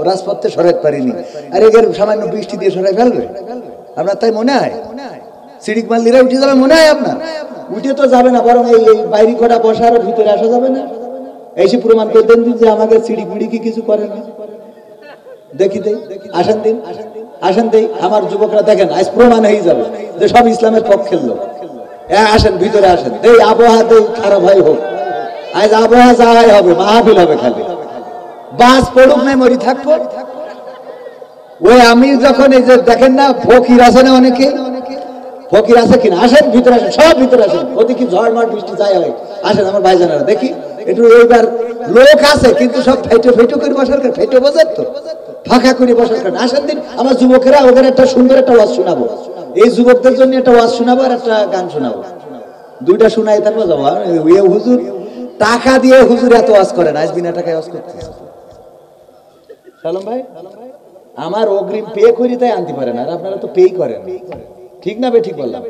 রাজপথে সরাইতে পারিনি, আর এর সামান্য বৃষ্টি দিয়ে সরাই ফেলবে আপনার? তাই মনে হয় সিড়িক মাল্লিরা উঠে যাবে মনে হয় আপনার? উঠে তো যাবে না, বরং এই বাইরে কটা বসার ভিতরে আসা যাবে না। এসে প্রমাণ করে দেন যে আমাকে সিড়িক মিড়ি কি কিছু করে না। দেখি দেই, আসেন দিন, আসেন দেই। আমার যুবকরা দেখেন আজ প্রমাণ হয়ে যাবে যে সব ইসলামের পক্ষের লোক। আসেন ভিতরে আসেন, এই আবহাওয়া খারাপ হয় হোক, আজ আবহাওয়া যাওয়াই হবে, মাহফিল হবে, খালি বাস পড়ুক নাই মরি থাকবো। ওই আমি যখন এই যে দেখেন না ফকির আছে না অনেকে, ফকির আছে কিনা? আসেন ভিতরে আসেন, সব ভিতরে আসেন। ওদিকে ঝড় মার বৃষ্টি যাই হয়, আসেন আমার ভাইজানেরা দেখি একটু। এইবার লোক আছে কিন্তু সব ফেটো করে বসার কারণ, ফেটো বোঝার তো, ফাঁকা করে বসার কারণ। আসেন দিন আমার যুবকেরা, ওদের একটা সুন্দর একটা ওয়াজ শোনাবো। এই যুবকদের জন্য একটা ওয়াজ শোনাবো আর একটা গান শোনাবো, দুইটা শোনাই তারপর যাবো। হুজুর টাকা দিয়ে হুজুর এত ওয়াজ করেন, আজ বিনা টাকায় ওয়াজ করতেছে। সালাম ভাই, আমার অগ্রিম পে করি তাই আনতে পারেন, আর আপনারা তো পেই করেন, ঠিক না? ঠিক বললাম?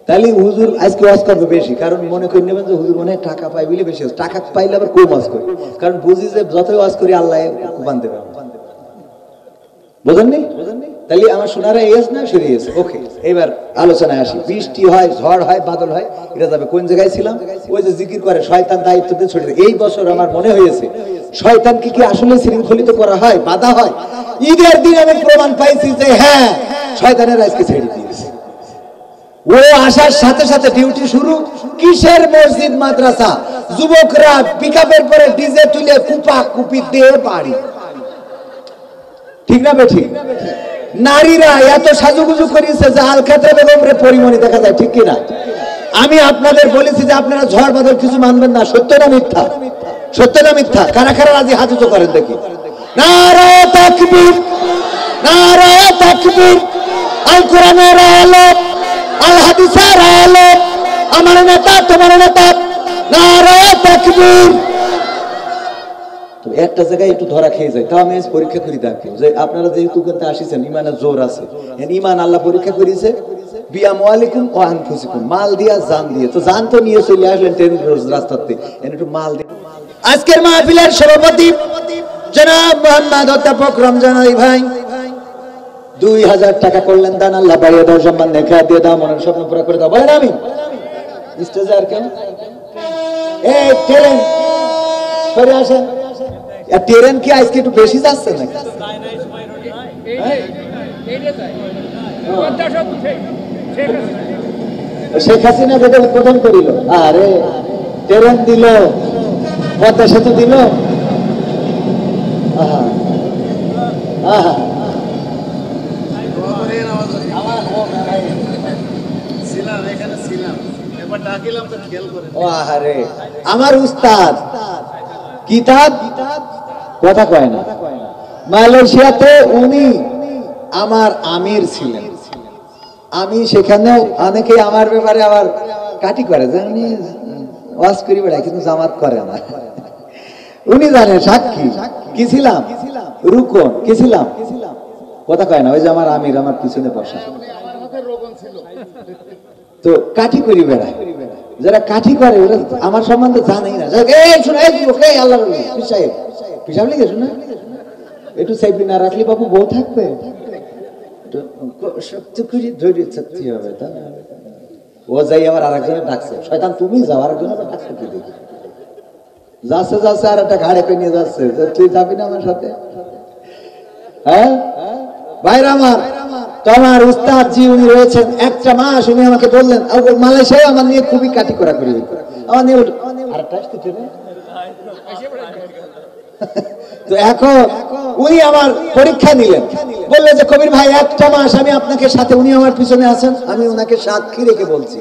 তাহলে হুজুর আজকে ওয়াজ করবে বেশি, কারণ মনে করে নেবেন যে হুজুর মনে হয় টাকা পাই বলে বেশি। টাকা পাইলে আবার কম ওয়াজ করি, কারণ বুঝি যে যতই ওয়াজ করি আল্লাহ কুরবান দেবে। বুঝেননি? তাহলে আমার সোনারা এস না সরিয়েছে। ওকে, এবার আলোচনায় আসি। বৃষ্টি হয়, ঝড় হয়, বাদল হয়, এটা যাবে। কোন জায়গায় ছিলাম? ওই যে জিকির করে শয়তান দায়িত্ব দিয়ে ছড়িয়ে দেয়। এই বছর আমার মনে হয়েছে শয়তানকে কি আসলে শৃঙ্খলিত করা হয়, বাধা হয়? ঈদের দিন আমি প্রমাণ পাইছি যে হ্যাঁ, শয়তানের আজকে ছেড়ে দিয়েছে। ও আসার সাথে সাথে ডিউটি শুরু। কিসের মসজিদ মাদ্রাসা? যুবকরা পিকআপের পরে ডিজে তুলে কুপা কুপি দিয়ে বাড়ি, ঠিক না ঠিক? নারীরা এত সাজুগুজু করেছে যে আলখাতরা বেগমরে পরিমণি দেখা যায়, ঠিক কিনা? আমি আপনাদের বলেছি যে আপনারা ঝড় বাদল কিছু মানবেন না। সত্য না মিথ্যা? সত্য না মিথ্যা? কারা কারা রাজি হাত উঁচু করেন দেখি। নারায়ে তাকবীর, নারায়ে তাকবীর। আল কোরআনের আলো, আল হাদিসের আলো, আমার নেতা তোমার নেতা, নারায়ে তাকবীর। একটা জায়গায় একটু ধরা খেয়ে যায়, তাও আমি পরীক্ষা করি দেখি যে আপনারা যেহেতু কিন্তু আসিছেন, ইমানের জোর আছে। ইমান আল্লাহ পরীক্ষা করেছে বিআমওয়ালিকুম ওয়া আনফুসিকুম, মাল দিয়া জান দিয়ে। তো জান তো নিয়ে চলে আসলেন ট্রেন রাস্তাতে, একটু মাল দিয়ে। আজকের মাহফিলের সভাপতি জনাব মোহাম্মদ অধ্যাপক রমজান আলী ভাই 2000 টাকা করলেন দান। আল্লাহ বাড়িয়ে দাও, সম্মান দেখা দিয়ে দাও, মনের স্বপ্ন পুরো করে দাও। বলেন আমি স্টেজে আর কেন? এই ট্রেন সরে আসেন। ট্রেন কি আজকে একটু বেশি যাচ্ছে নাকি? শেখ হাসিনা যেটা উদ্বোধন করিল, আরে ট্রেন দিল, পদ্মা সেতু দিল। আহা আহা, আমার উস্তাদ কিতাব কথা কয় না। মালয়েশিয়াতে উনি আমার আমির ছিলেন। আমি সেখানেও অনেকে আমার ব্যাপারে আবার কাটি করে যে উনি ওয়াজ করি বেড়ায় কিন্তু জামাত করে না। উনি জানেন সাক্ষী কি ছিলাম, রুকন কি ছিলাম, কথা কয় না। ওই যে আমার আমির আমার পিছনে বসা, তো কাঠি করি বেড়ায়। যারা কাঠি করে ওরা আমার সম্বন্ধে জানেই না। আল্লাহ সাহেব পিসাব লিখে শোনা, একটু সেফটি না রাখলে বাবু বউ থাকবে, সত্য করে ধৈর্য থাকতে হবে। তা ও যাই আবার আরেকজনে ডাকছে, শয়তান তুমি যাও, আরেকজনে ডাকছে কি দেখি যাচ্ছে যাচ্ছে, আর একটা ঘাড়ে পেয়ে নিয়ে যাচ্ছে, তুই যাবি না আমার সাথে? হ্যাঁ ভাইরা আমার, তোমার উস্তাদ জি উনি রয়েছেন 1টা মাস। উনি আমাকে বললেন, মালয়েশিয়ায় আমার নিয়ে খুবই কাটি করা করি, আমার নিয়ে তো এখন উনি আমার পরীক্ষা নিলেন, বললেন যে কবির ভাই 1টা মাস আমি আপনাকে সাথে, উনি আমার পিছনে আছেন, আমি ওনাকে সাক্ষী রেখে বলছি,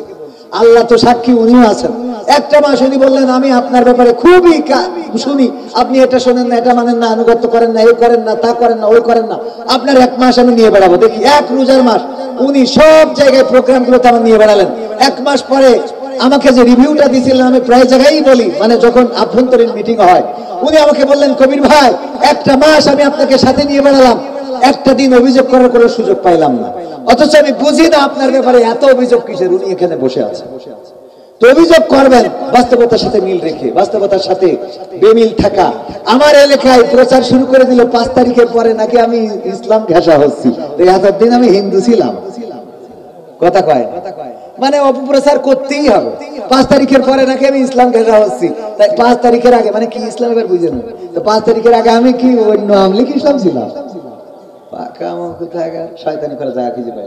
আল্লাহ তো সাক্ষী, উনিও আছেন। 1টা মাস উনি বললেন আমি আপনার ব্যাপারে খুবই শুনি, আপনি এটা শোনেন না, এটা মানেন না, আনুগত্য করেন না, এই করেন না, তা করেন না, ওই করেন না। আপনার 1 মাস আমি নিয়ে বেড়াবো দেখি। 1 রোজার মাস উনি সব জায়গায় প্রোগ্রামগুলোতে আমার নিয়ে বেড়ালেন। 1 মাস পরে আমাকে যে রিভিউটা দিয়েছিলেন, আমি প্রায় জায়গায় বলি, মানে যখন আভ্যন্তরীণ মিটিং হয়, উনি আমাকে বললেন কবির ভাই 1টা মাস আমি আপনাকে সাথে নিয়ে বেড়ালাম, একটা দিন অভিযোগ করার কোনো সুযোগ পাইলাম না। অথচ আমি বুঝি না আপনার ব্যাপারে এত অভিযোগ কিসের। উনি এখানে বসে আছেন, তো অভিযোগ করবেন বাস্তবতার সাথে মিল রেখে, বাস্তবতার সাথে বেমিল থাকা। আমার এলাকায় প্রচার শুরু করে দিল 5 তারিখের পরে নাকি আমি ইসলাম ঘেঁষা হচ্ছি, এতদিন আমি হিন্দু ছিলাম, কথা কয় মানে অপপ্রচার করতেই হবে। 5 তারিখের পরে নাকি আমি ইসলাম ঘেঁষা হচ্ছি, তাই 5 তারিখের আগে মানে কি ইসলাম এবার বুঝেন, তো 5 তারিখের আগে আমি কি অন্য আমলিক ইসলাম ছিলাম? পাকা মুখ কোথায় শয়তানি করে যায় খুঁজে পাই।